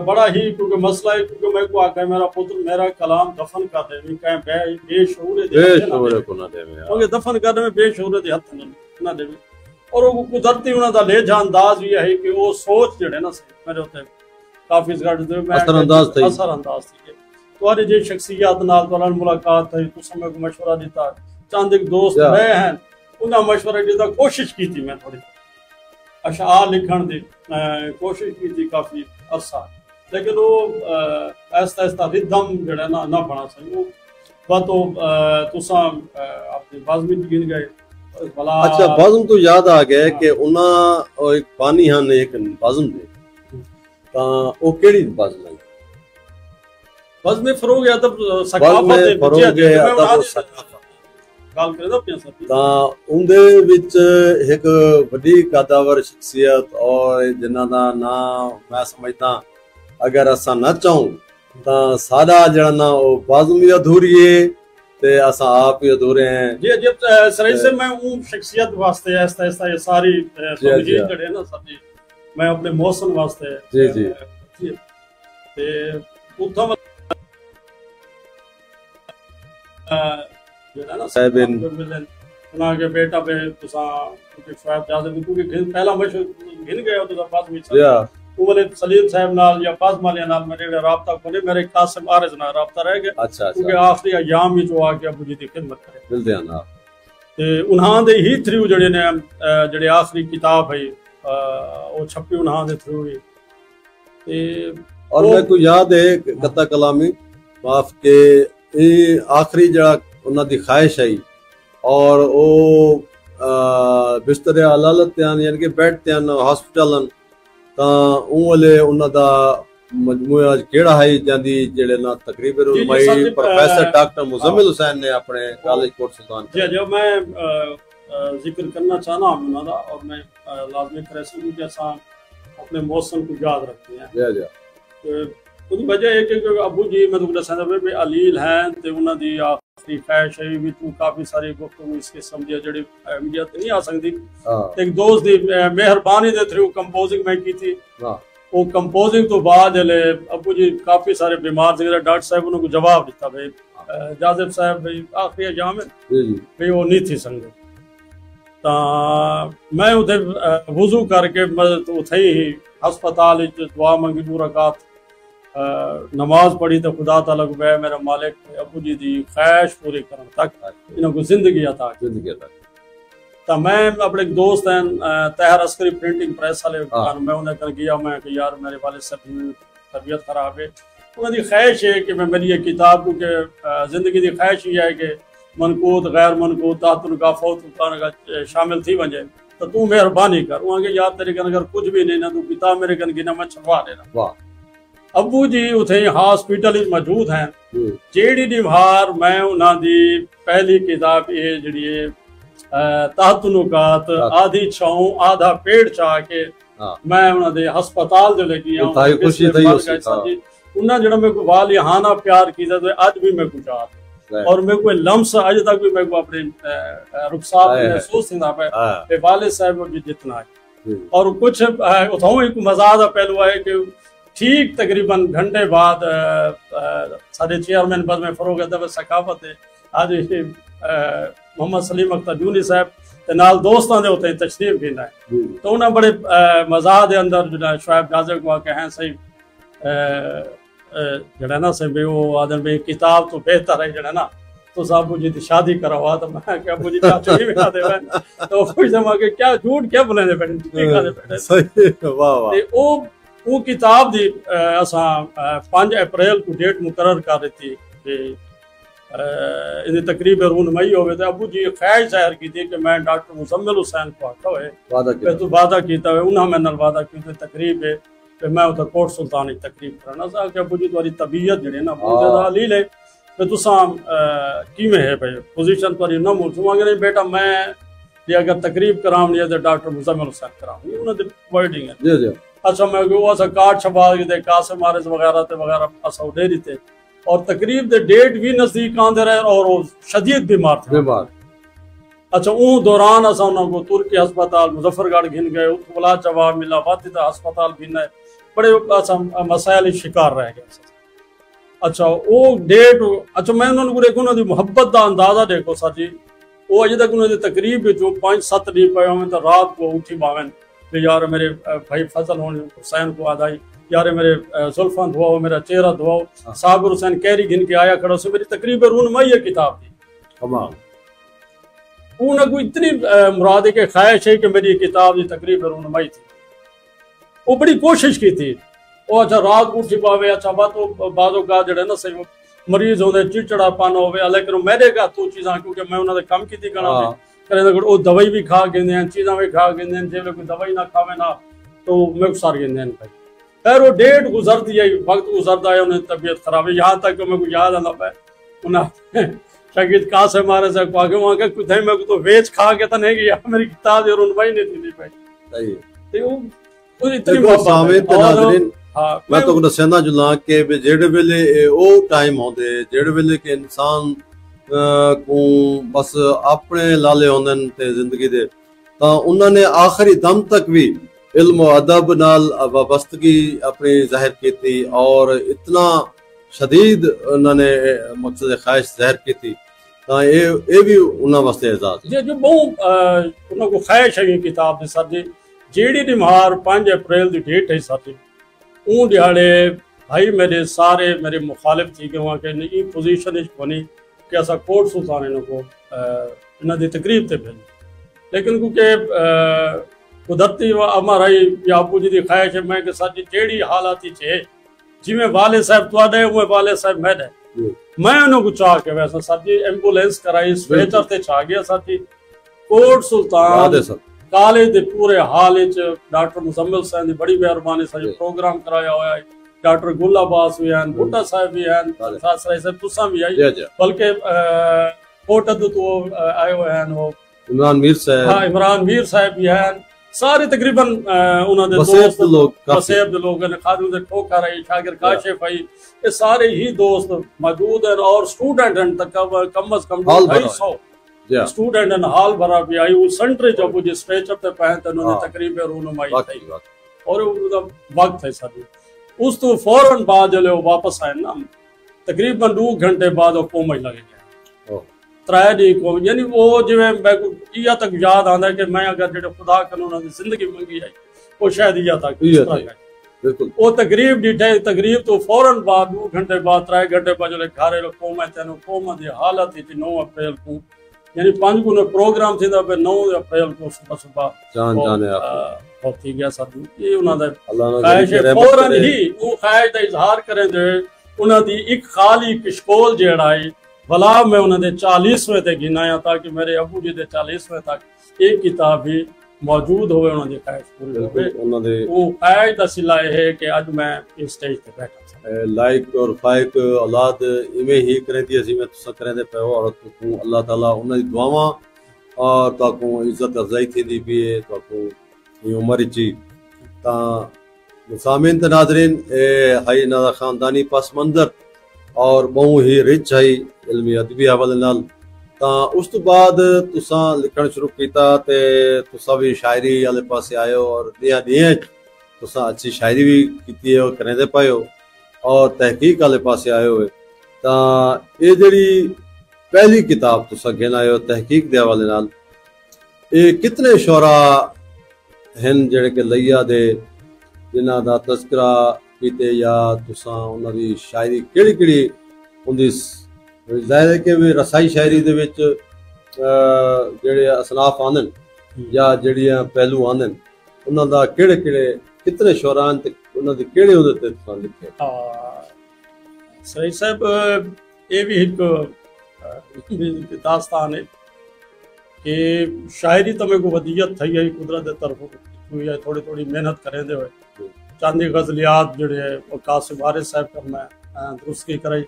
بڑا ہی کیونکہ مسئلہ ہے کیونکہ میں کو آکا میرا پتر میرا کلام دفن کر دے میں کہیں بے شعور دے دفن کرنے میں بے شعور دے ہاتھ نہ دے اور وہ قدرتی انہوں دا لے جا انداز بھی ہے کہ وہ سوچ جڑے نا میرے ہوتے کافی اثر انداز تھی تمہاری جی شخصیات نال تو ملاقات ہے تو سمے کو مشورہ دیتا چند ایک دوست رہے ہیں انہاں مشورہ دیتا کوشش کی تھی میں تھوڑی اشعار لکھن دی کوشش کی تھی کافی عرصہ لیکن وہ ایسا ایسا ردھم جڑا نا نہ بنا سکے وہ باتوں تساں اپنی بازمی گن گئے اچھا بازم تو یاد آ گیا کہ انہاں ایک پانی ہاں نے ایک بازم دے تا او کیڑی بازم ہے بازم فروغ ادب ثقافت دے فروغ ادب ثقافت گل کرے دا پیا ساتھی تا اون دے وچ ایک بڑی قداور شخصیت اور جنہاں دا نام میں سمجھدا اگر اساں نہ چاہوں تا سارا جڑا نا او بازم ہی ادھوری ہے تے اساں آپ ہی ادھورے ہیں جی جب سرائی سے میں اون شخصیت واسطے ایسا ایسا یہ ساری سمجھے جڑے نا ساتھی میں اپنے محسن واسطے جی جی تے اتھا صاحبین انہاں کے بیٹا پہ تساں شعیب جازب کیونکہ پہلا مشہور گن گئے ہو تو پاس میں وہ سلیم صاحب نال یا فاطمہ علیہ نال میرے رابطہ کھولے میرے قاسم عارض نال رابطہ رہ گیا کیونکہ آخری ایام میں جو آ کے ابو جی دی خدمت کرے ملتے ہیں نا تے انہاں دے ہی تھرو جڑے نے جڑے آخری کتاب ہے وہ چھپی انہاں دے تھرو ہی تے اور میں کو یاد ہے قطع کلامی معاف کہ آخری جڑا انہاں دی خواہش ہے اور او بستر علالت یعنی کہ بیڈ تے ہاسپٹل تا اون والے انہاں دا مجموعہ کیڑا ہے جاندی جڑے نا تقریباً رہنمائی پروفیسر ڈاکٹر مزمل حسین نے اپنے کالج کوٹ سلطان جی جو میں ذکر کرنا چاہنا ہوں انہاں دا اور میں لازمی کرے سوں کہ اساں اپنے موسم کو یاد رکھتے ہیں جی جی اس وجہ ہے کہ ابو جی میں تو دساں تے علیل ہیں تے انہاں دی آخری خواہش ہے بھی تو کافی ساری گفتگو اس کے سمجھے جڑی میڈیا تے نہیں آ سکدی ایک دوست دی مہربانی دے تھرو کمپوزنگ میں کی تھی وہ کمپوزنگ تو بعد لے ابو جی کافی سارے بیمار تھے ڈاکٹر صاحب انہوں کو جواب دیتا بھائی جازب صاحب بھائی آخری ایام بھائی وہ نہیں تھی سنگے تا میں اتھے وضو کر کے اتھے ہی ہسپتال دعا منگی 2 رکعت نماز پڑھی تو خدا تعالیٰ کو بے میرا مالک ابو جی دی خواہش پوری کرن تک انہوں کو زندگی عطا تا میں اپنے ایک دوست ہیں طاہر عسکری پرنٹنگ پریس والے میں انہیں کر گیا میں کہ یار میرے والد صاحب کی طبیعت خراب ہے انہوں دی خواہش ہے کہ میں میری یہ کتاب کیونکہ زندگی دی خواہش ہی ہے کہ منقوط غیر منقوط تحت کا فوت شامل تھی ونجے تو مہربانی کر وہاں کہ یار تیرے کن اگر کچھ بھی نہیں نا تو کتاب میرے کن گنا میں چھپوا دینا ابو جی اتھے ہاسپٹل موجود ہیں جیڑی دیوار میں انہاں دی پہلی کتاب یہ جڑی ہے تحت نکات آدھی چھاؤں آدھا پیڑ چاہ کے میں انہاں دے ہسپتال جو لگی ہوں انہاں جڑا میں کو والیہانہ پیار کیتا تو آج بھی میں کو چاہتا اور میں کوئی لمس آج تک بھی میں کو اپنے رخصات محسوس تھی پہ والد صاحب بھی جتنا ہے اور کچھ اتھاؤں ایک مزادہ پہلو ہے کہ ٹھیک تقریباً گھنٹے بعد سارے چیئرمین بزم فروغ ادب ثقافت ہے آج محمد سلیم اختر جونی صاحب نال دوستاں دے ہوتے ہیں تشریف بھی ہے تو انہیں بڑے مزاح دے اندر جو شعیب جازب کو کہ ہیں صحیح جڑا نا صحیح وہ آدم بے کتاب تو بہتر ہے جڑا نا تو ابو جی کی شادی کروا تو میں کہ ابو جی چاچو بھی بنا دے تو خوش دما کہ کیا جھوٹ کیا بولے دے بیٹھے صحیح واہ واہ تے او کتاب دی اساں 5 اپریل کو ڈیٹ مقرر کر دتی کہ ان تقریب رونمائی ہوئے تو ابو جی خواہش ظاہر کی تھی کہ میں ڈاکٹر مزمل حسین کو آکھا ہوئے تو وعدہ کیتا ہوئے انہاں میں نال وعدہ کیتا تقریب ہے کہ میں اتھا کوٹ سلطان ایک تقریب کرنا سا کہ ابو جی تمہاری طبیعت جڑی نا بہت زیادہ علیل ہے کہ تساں کیویں ہے بھائی پوزیشن تمہاری نہ مول سو کہ نہیں بیٹا میں یہ اگر تقریب کرام نہیں ہے تو ڈاکٹر مزمل حسین کرام نہیں انہوں نے ورڈنگ ہے جی جی اچھا میں کہ وہ اسا کارڈ چھپا کے دے قاسم عارض وغیرہ تے وغیرہ اسا دے دیتے اور تقریب دے ڈیٹ بھی نزدیک آندے رہے اور وہ شدید بیمار تھے اچھا اون دوران اسا انہوں کو ترکی ہسپتال مظفر گڑھ گھن گئے بلا جواب ملا واتدہ ہسپتال گھن گئے بڑے مسائل شکار رہ گئے اچھا وہ ڈیٹ اچھا میں انہوں نے انہوں دی محبت دا اندازہ دیکھو سا جی وہ اجے تک انہوں نے تقریب جو 5-7 دن پہ ہوئے تو رات کو اٹھی باویں کہ یار میرے بھائی فضل ہونے حسین کو آدھائی یار میرے زلفان دھواؤ میرا چہرہ دھواؤ صابر حسین کیری گھن کے آیا کھڑا سے میری تقریب رونمائی ہے کتاب تھی کمال انہوں کو اتنی مراد کے خواہش ہے کہ میری کتاب دی تقریب رونمائی تھی وہ بڑی کوشش کی تھی وہ اچھا رات کو اٹھی پاوے اچھا بعضوں کا جڑے نا صحیح مریض ہوندے چڑچڑا پانا ہوئے لیکن میرے کا تو چیزاں کیونکہ میں انہوں نے کم کی تھی گنا کریں تو وہ دوائی بھی کھا گئے ہیں چیزاں بھی کھا گئے ہیں جب کوئی دوائی نہ کھاوے نہ تو میں کو سار گئے ہیں بھائی خیر وہ ڈیٹ گزر دیا وقت گزرتا ہے انہیں طبیعت خراب ہے یہاں تک کہ میں کو یاد آنا پہ انہیں شاگرد قاسم مارے سے کو آگے وہاں کہ کچھ ہے میں کو تو ویچ کھا کے تو نہیں گیا میری کتاب یہ رونمائی نہیں تھی پائی تو اتنی محبت میں تو دسنا چلا کہ جڑے ویلے او ٹائم ہوندے جڑے ویلے کہ انسان کو بس اپنے لالے ہوندن تے زندگی دے تا انہوں نے آخری دم تک بھی علم و ادب نال وابستگی اپنی ظاہر کی تھی اور اتنا شدید انہوں نے مقصد خواہش ظاہر کی تھی تا اے بھی انہاں واسطے اعزاز جی جو بہت انہوں کو خواہش ہے کتاب دے سر جی جیڑی نمہار 5 اپریل دی ڈیٹ ہے سر جی اون دیہاڑے بھائی میرے سارے میرے مخالف تھی کہ وہاں کہ نہیں پوزیشن اس بنی کہ ایسا کوٹ سلطان انہوں کو انہوں دی تقریب تے بھیجی لیکن کیونکہ قدرتی ہمارا یا ابو جی دی خواہش ہے میں کہ سر جی جیڑی حالاتی چھے جی میں والد صاحب تو آدھے ہوئے والد صاحب میں دے میں انہوں کو چاہ کے ویسا سر جی ایمبولینس کرائی سویچر تے چاہ گیا سر جی کوٹ سلطان کالج دے پورے حال ڈاکٹر مزمل حسین دی بڑی مہربانی سر پروگرام کرایا ہوا ہے ڈاکٹر گل عباس بھی ہیں بھٹا صاحب بھی ہیں ساسرائی صاحب تساں بھی آئی بلکہ کوٹد تو آئے ہوئے ہیں وہ عمران میر صاحب ہاں عمران میر صاحب بھی ہیں سارے تقریباً انہوں نے دوست وسیب دے لوگ ہیں خادم دے ٹھوکا رہی شاگر کاشف آئی یہ سارے ہی دوست موجود ہیں اور سٹوڈنٹ ہیں تک کم از کم 250 سٹوڈنٹ ہیں حال بھرا بھی آئی وہ سنٹر جو وہ جس اسٹیچر تے پہنتے انہوں نے تقریب رونمائی تھی اور وقت ہے سر اس تو فوراً بعد جو لے واپس آئے نا تقریباً 2 گھنٹے بعد وہ قوم ہی لگے گئے ترائے دی قوم یعنی وہ جو ہے میں یہ تک یاد آنا ہے کہ میں اگر جڑے خدا کنوں نے زندگی منگی ہے وہ شاید یہ تک وہ تقریب ڈیٹھے تقریب تو فوراً بعد 2 گھنٹے بعد 3 گھنٹے بعد جو لے گھارے لوگ قوم ہے تینوں قوم دی حالت تھی 9 اپریل کو یعنی 5 کو پروگرام تھی پہ 9 اپریل کو صبح ہوتی گیا ساتھ یہ انہوں نے خواہش فوراً ہی وہ خواہش دا اظہار کریں دے انہوں دی ایک خالی کشکول جیڑائی بھلا میں انہوں نے 40ویں تے گنایا تاکہ میرے ابو جی دے 40ویں تک ایک کتاب بھی موجود ہوئے انہوں نے خواہش پوری ہوئے وہ خواہش دا صلہ ہے کہ آج میں اس سٹیج تے بیٹھا لائک اور فائق اولاد ایویں ہی کریں دی اسی میں تسا کریں دے پہو اور تو اللہ تعالیٰ انہوں دی دعاواں اور تاکوں عزت افزائی تھی دی بھی ہے تاکوں یہ عمر چی تا سامعین تے ناظرین ہائی نادا خاندانی پس منظر اور بہو ہی رچ ہے علمی ادبی حوالے نال تا اس تو بعد تساں لکھن شروع کیتا تے تساں بھی شاعری والے پاسے آئے ہو اور دیاں تساں اچھی شاعری بھی کیتی ہے اور کریں دے پائے ہو اور تحقیق والے پاسے آئے ہوئے تا یہ جڑی پہلی کتاب تساں گھن آئے ہو تحقیق دے حوالے نال یہ کتنے شعرا ہن جڑے کہ لیا دے جنہاں دا تذکرہ کیتے یا تساں انہاں دی شاعری کیڑی کیڑی اندی ظاہر ہے کہ بھی رسائی شاعری دے وچ جڑے اصناف آندن یا جڑیاں پہلو آندن انہاں دا کیڑے کیڑے کتنے شعراء تے انہاں دے کیڑے اودے تے تساں لکھے؟ سعید صاحب یہ بھی ایک داستان ہے کہ شاعری تو میں کو ودیت تھی ہے قدرت دے طرف ہوئی ہے، تھوڑی تھوڑی محنت کریں دے ہوئے چاندی غزلیات جڑے ہے قاسم حارث صاحب کر میں درست کی کرائی،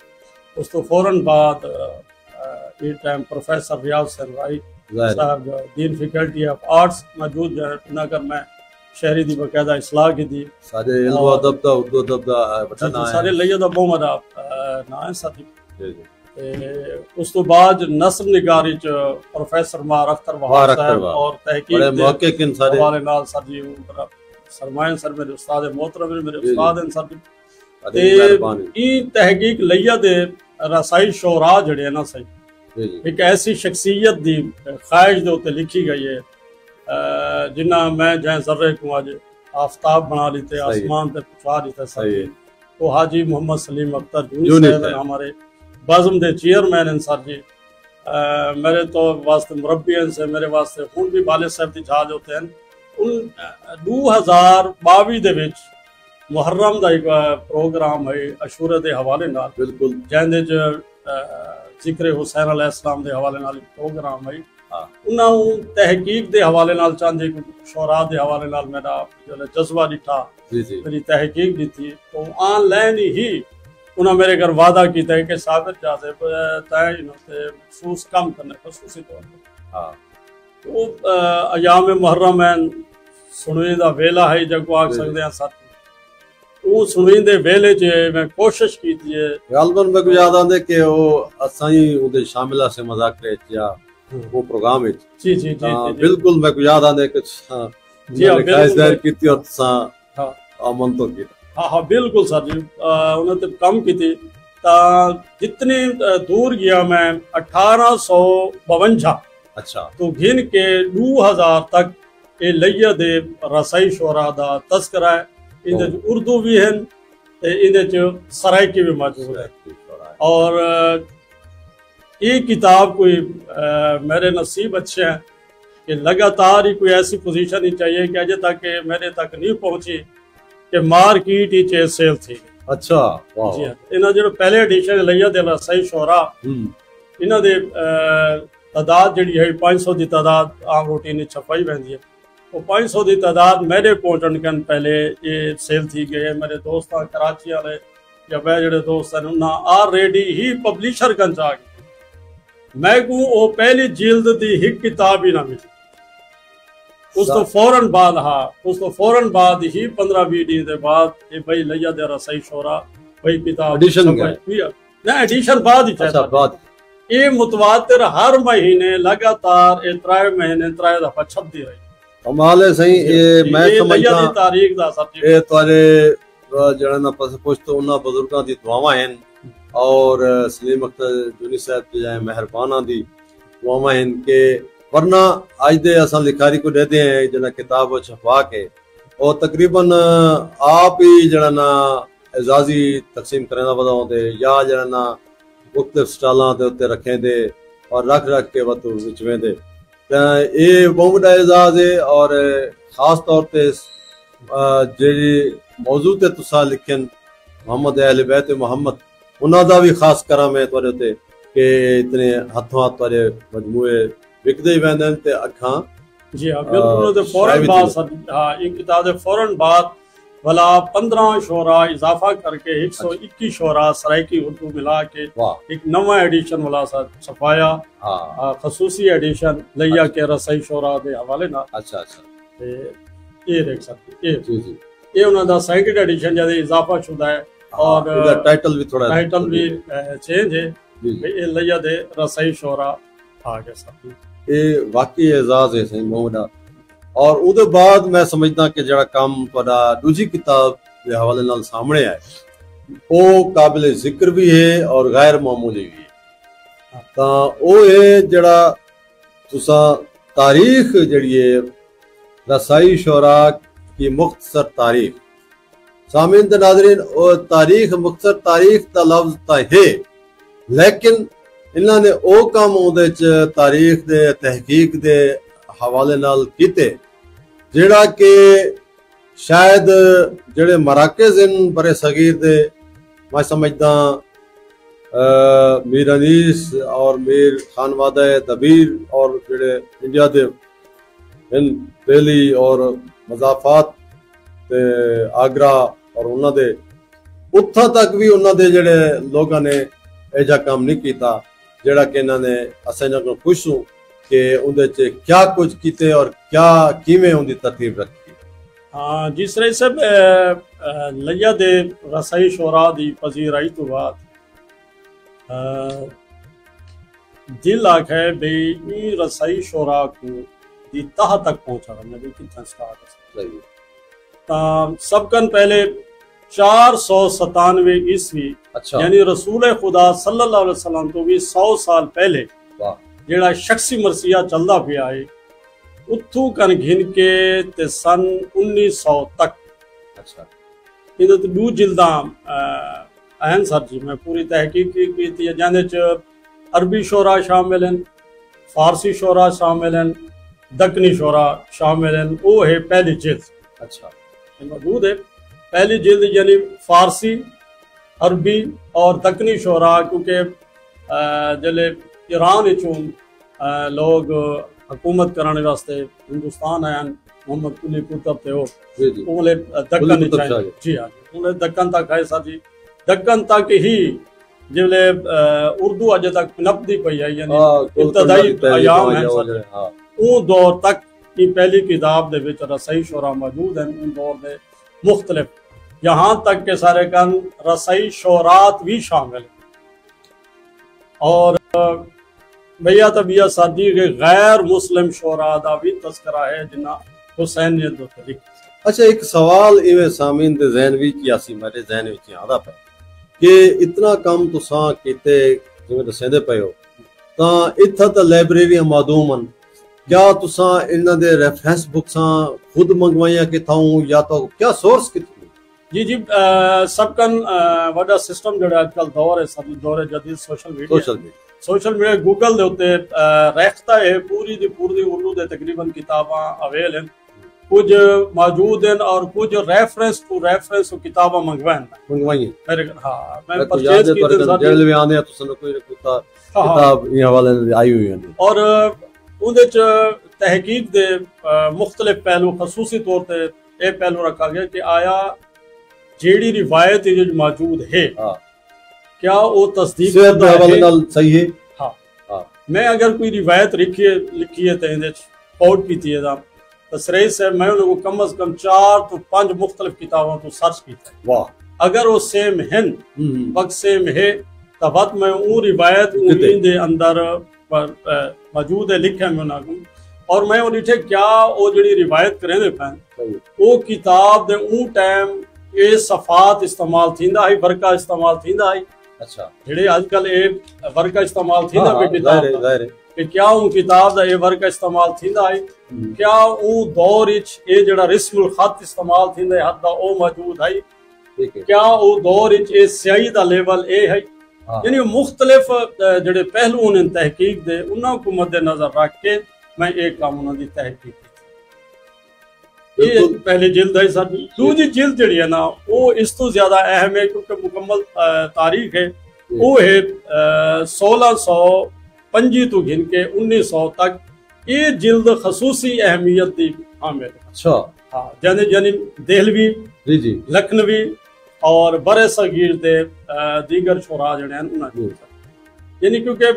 اس تو فوراً بعد یہ ٹائم پروفیسر ریاض سنوائی صاحب دین فیکلٹی آف آرٹس موجود جو ہے نہ کر میں شہری دی باقاعدہ اصلاح کی دی سارے علم و ادب دا اردو ادب دا بڑا نام ہے، سارے لئے دا محمد نا ہے ساتھی۔ اس تو بعد نثر نگاری چ پروفیسر مار اختر وہاب صاحب اور تحقیق بڑے محقق ان سارے حوالے نال سر جی سرمائن سر میرے استاد محترم میرے استاد ہیں سر ای تحقیق لیا دے رسائی شعراء جڑے ہیں نا صحیح ایک ایسی شخصیت دی خواہش دے ہوتے لکھی گئی ہے جنہ میں جہاں ذرے کو آج آفتاب بنا لیتے آسمان تے پچھا لیتے سر وہ حاجی محمد سلیم اختر جونی صاحب ہیں ہمارے بازم دے چیئرمین ہیں سر جی، میرے تو واسطے مربی ہیں سے میرے واسطے خون بھی والد صاحب دی جھاج ہوتے ہیں۔ ان 2022 دے وچ محرم دا ایک پروگرام ہے عاشورہ دے حوالے نال بالکل جہاں دے ذکر حسین علیہ السلام دے حوالے نال پروگرام ہے، انہوں تحقیق دے حوالے نال چاندے شعراء دے حوالے نال میرا جذبہ ڈٹھا میری تحقیق دیتی تو آن لائن ہی انہوں میرے گھر وعدہ کیتا ہے کہ ثابر جاذب تائیں مخصوص کم کرنے خصوصی طور پر وہ ایام محرم ہیں سنویں دا ویلا ہے جگو آگ سکتے ہیں ساتھ وہ سنویں دے ویلے چے میں کوشش کی تھی غالباً میں کو یاد آندے کہ وہ اسائیں اودے شاملہ سے مذاکرے یا وہ پروگرام ہے جی جی جی بالکل میں کو یاد آندے کہ جی خواہش ظاہر کیتی اور تساں آمن تو کیتا ہاں بالکل سر جی انہوں نے کم کی تھی تا جتنی دور گیا میں 1852 اچھا تو گھن کے 2000 تک یہ لئیہ دے رسائی شعراء دا تذکرہ ہے اندھے جو اردو بھی ہیں اندھے جو سرائکی بھی موجود ہے اور یہ کتاب کوئی میرے نصیب اچھے ہیں کہ لگاتار ہی کوئی ایسی پوزیشن ہی چاہیے کہ اجے تک میرے تک نہیں پہنچی کہ مارکیٹ ہی چیز سیل تھی۔ اچھا جی انہاں جو پہلے ایڈیشن لیا دے رسائی شعراء انہاں دے تعداد جڑی ہے 500 دی تعداد عام روٹین چھپائی بہندی ہے وہ 500 دی تعداد میرے پہنچن کن پہلے یہ سیل تھی گئے میرے دوستاں کراچی والے یا میں جڑے دوست ہیں انہاں آلریڈی ہی پبلشر کن جا گئے میں کو وہ پہلی جلد دی ایک کتاب ہی نہ ملی اس تو فوراً بعد اس تو فوراً بعد ہی 15-20 دن دے بعد یہ بھائی لیا دے رسائی شعراء بھائی کتاب نہ ایڈیشن بعد ہی چاہتا یہ متواتر ہر مہینے لگاتار 3 مہینے 3 دفعہ چھپ دی رہی کمال ہے صحیح یہ میں سمجھتا تاریخ دا سب یہ تارے جڑا نا پس پوچھ تو انہاں بزرگاں دی دعاواں ہیں اور سلیم اختر جونی صاحب کی جائے مہربانہ دی دعاواں ہیں کہ ورنہ آج دے اساں لکھاری کو دیتے ہیں جنا کتاب چھپا کے اور تقریباً آپ ہی جڑا نا اعزازی تقسیم کرنا بتاؤں دے یا جڑا نا مختلف سٹالاں دے اوتے رکھیں دے اور رکھ کے وقت وچویں دے یہ بہت بڑا اعزاز ہے اور خاص طور تے جڑی موضوع تے تساں لکھن محمد اہل بیت محمد انہاں دا بھی خاص کرم ہے تواڈے تے کہ اتنے ہتھوں تواڈے مجموعے وکدے ہی ویندے تے اکھاں جی ہاں بالکل تے فوراً بعد ہاں یہ کتاب دے فوراً بعد بھلا 15 شعراء اضافہ کر کے 121 شعراء سرائکی اردو ملا کے ایک نواں ایڈیشن والا سا چھپایا خصوصی ایڈیشن لیا کے رسائی شعراء دے حوالے نال اچھا اچھا یہ دیکھ سکتے یہ انہاں دا سیکنڈ ایڈیشن جدے اضافہ شدہ ہے اور ٹائٹل بھی تھوڑا ٹائٹل بھی چینج ہے یہ لیا دے رسائی شعراء آگے ساتھی یہ واقعی اعزاز ہے صحیح محمد اور او دے بعد میں سمجھدا کہ جڑا کام تہاڈا دوسری کتاب دے حوالے نال سامنے آئے وہ قابل ذکر بھی ہے اور غیر معمولی بھی ہے تا او ہے جڑا تساں تاریخ جڑی ہے رسائی شعراء کی مختصر تاریخ سامعین تے ناظرین تاریخ مختصر تاریخ تا لفظ تا ہے لیکن انہاں نے او کام اودے چ تاریخ دے تحقیق دے حوالے نال کیتے جڑا کہ شاید جڑے مراکز ان برے صغیر دے میں سمجھدا میر انیس اور میر خانوادہ دبیر اور جڑے انڈیا دے ان دہلی اور مضافات تے آگرہ اور انہاں دے اتھا تک بھی انہاں دے جڑے لوگاں نے ایجا کام نہیں کیتا جڑا کہ انہاں نے اساں کو خوش ہوں کہ اندے چ کیا کچھ کیتے اور کیا کیویں ان دی ترتیب رکھی. ہاں جس طرح سب لیا دے رسائی شورا دی پذیرائی تو بعد دل آکھے بھئی ای رسائی شورا کو دی تہ تک پہنچا رہا ہے کتنا سٹارٹ ہے. سب کن پہلے 497 عیسوی یعنی رسول خدا صلی اللہ علیہ وسلم تو بھی 100 سال پہلے جیڑا شخصی مرثیہ چلدا پیا ہے اتھو کن گھن کے تے سن 1900 تک ان تے دو جلداں اہم سر جی میں پوری تحقیق کی تھی جاندے چ عربی شورا شامل ہیں فارسی شورا شامل ہیں دکنی شورا شامل ہیں وہ ہے پہلی جلد موجود ہے. پہلی جلد یعنی فارسی عربی اور دکنی شورا کیونکہ جلے ایران چون لوگ حکومت کرانے واسطے ہندوستان آئے محمد قلی قطب تھے وہ انہیں دکن چاہیے جی ہاں انہیں دکن تک آئے سا جی دکن تک ہی جلے اردو اجے تک پنپتی پئی ہے یعنی ابتدائی ایام ہیں اون دور تک کی پہلی کتاب دے وچ رسائی شورا موجود ہیں. ان دور دے مختلف یہاں تک کہ سارے کن رسائی شورات بھی شامل ہیں اور بھیا طبیعت سادی کے غیر مسلم شورا دا بھی تذکرہ ہے جنہ حسینیت دو طریق. اچھا ایک سوال ایویں سامین دے ذہن وچ کیاسی میرے ذہن وچ آندا پیا کہ اتنا کام تساں کیتے جویں دسیندے پئے ہو تاں اتھا تے لائبریریاں معدوم ہیں کیا تساں انہاں دے ریفرنس بکساں خود منگوائیاں کتھاوں یا تو کیا سورس کتھوں؟ جی سب کن وڈا سسٹم جڑا اج کل دور ہے سب دور جدید سوشل میڈیا گوگل دے اوتے ریختہ ہے پوری دی اردو دے تقریباً کتاباں اویل ہیں کچھ موجود ہیں اور کچھ ریفرنس ٹو ریفرنس کتاباں منگوائیں میرے ہاں میں پرچیز کی تے جڑے بھی آندے تساں کوئی کتاب یہ حوالے آئی ہوئی ہیں اور اندے چ تحقیق دے مختلف پہلو خصوصی طور تے اے پہلو رکھا گیا کہ آیا جیڑی روایت جو موجود ہے کیا وہ تصدیق صحیح ہے. ہاں میں اگر کوئی روایت لکھی ہے تو اندے پوٹ کیتی ہے تو سرئی سے میں انہوں کو کم از کم 4 تو 5 مختلف کتابوں کو سرچ کیتا ہے اگر وہ سیم ہیں وقت سیم ہے تو وقت میں اون روایت ان دے اندر موجود ہے لکھے میں انہوں اور میں وہ لکھے کیا وہ جڑی روایت کریں دے پہن وہ کتاب دے اون ٹائم اے صفات استعمال تھیندا ہے ورقہ استعمال تھیندا ہے. اچھا جڑے آج کل اے ورقہ استعمال تھیندا پہ کتاب کہ کیا اون کتاب دا اے ورقہ استعمال تھیندا ہے کیا اون دور وچ اے جڑا رسم الخط استعمال تھیندا ہے حد دا او موجود ہے کیا او دور وچ اے سیاہی دا لیول اے ہے یعنی مختلف جڑے پہلو نے تحقیق دے انہاں کو مد نظر رکھ کے میں ایک کام انہاں دی تحقیق یہ پہلی جلد ہے سر. دوسری جلد جڑی ہے نا وہ اس تو زیادہ اہم ہے کیونکہ مکمل تاریخ ہے وہ ہے 1605 تو گھن کے 1900 تک یہ جلد خصوصی اہمیت دی حامل ہے. اچھا ہاں یعنی دہلوی جی لکھنوی اور برے صغیر دے دیگر شورا جڑے ہیں انہاں دی یعنی کیونکہ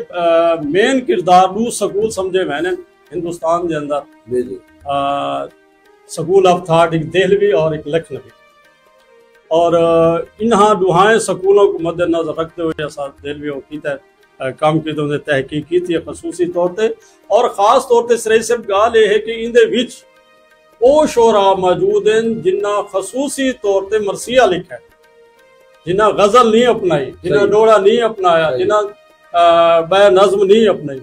مین کردار دو سکول سمجھے میں نے ہندوستان دے اندر سکول آف تھاٹ ایک دہلوی اور ایک لکھنوی اور انہاں دوہائیں سکولوں کو مد نظر رکھتے ہوئے ایسا دہلوی ہو کیتا ہے کام کی تو انہیں تحقیق کی تھی خصوصی طور تے اور خاص طور تے سرئی سے گال یہ ہے کہ اندے وچ او شورا موجود ہیں جنہ خصوصی طور تے مرثیہ لکھا ہے جنہ غزل نہیں اپنائی جنہ ڈوڑا نہیں اپنایا جنہ بے نظم نہیں اپنائی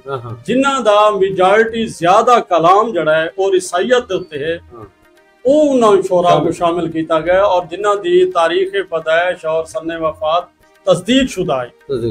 جنہ دا میجارٹی زیادہ کلام جڑا ہے اور عیسائیت ہوتے ہیں انہوں شورا کو شامل کیتا گیا اور جنہ دی تاریخ پیدائش اور سن وفات تصدیق شدہ ہے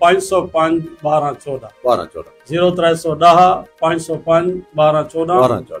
505 1214 0310 505 1214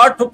8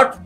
8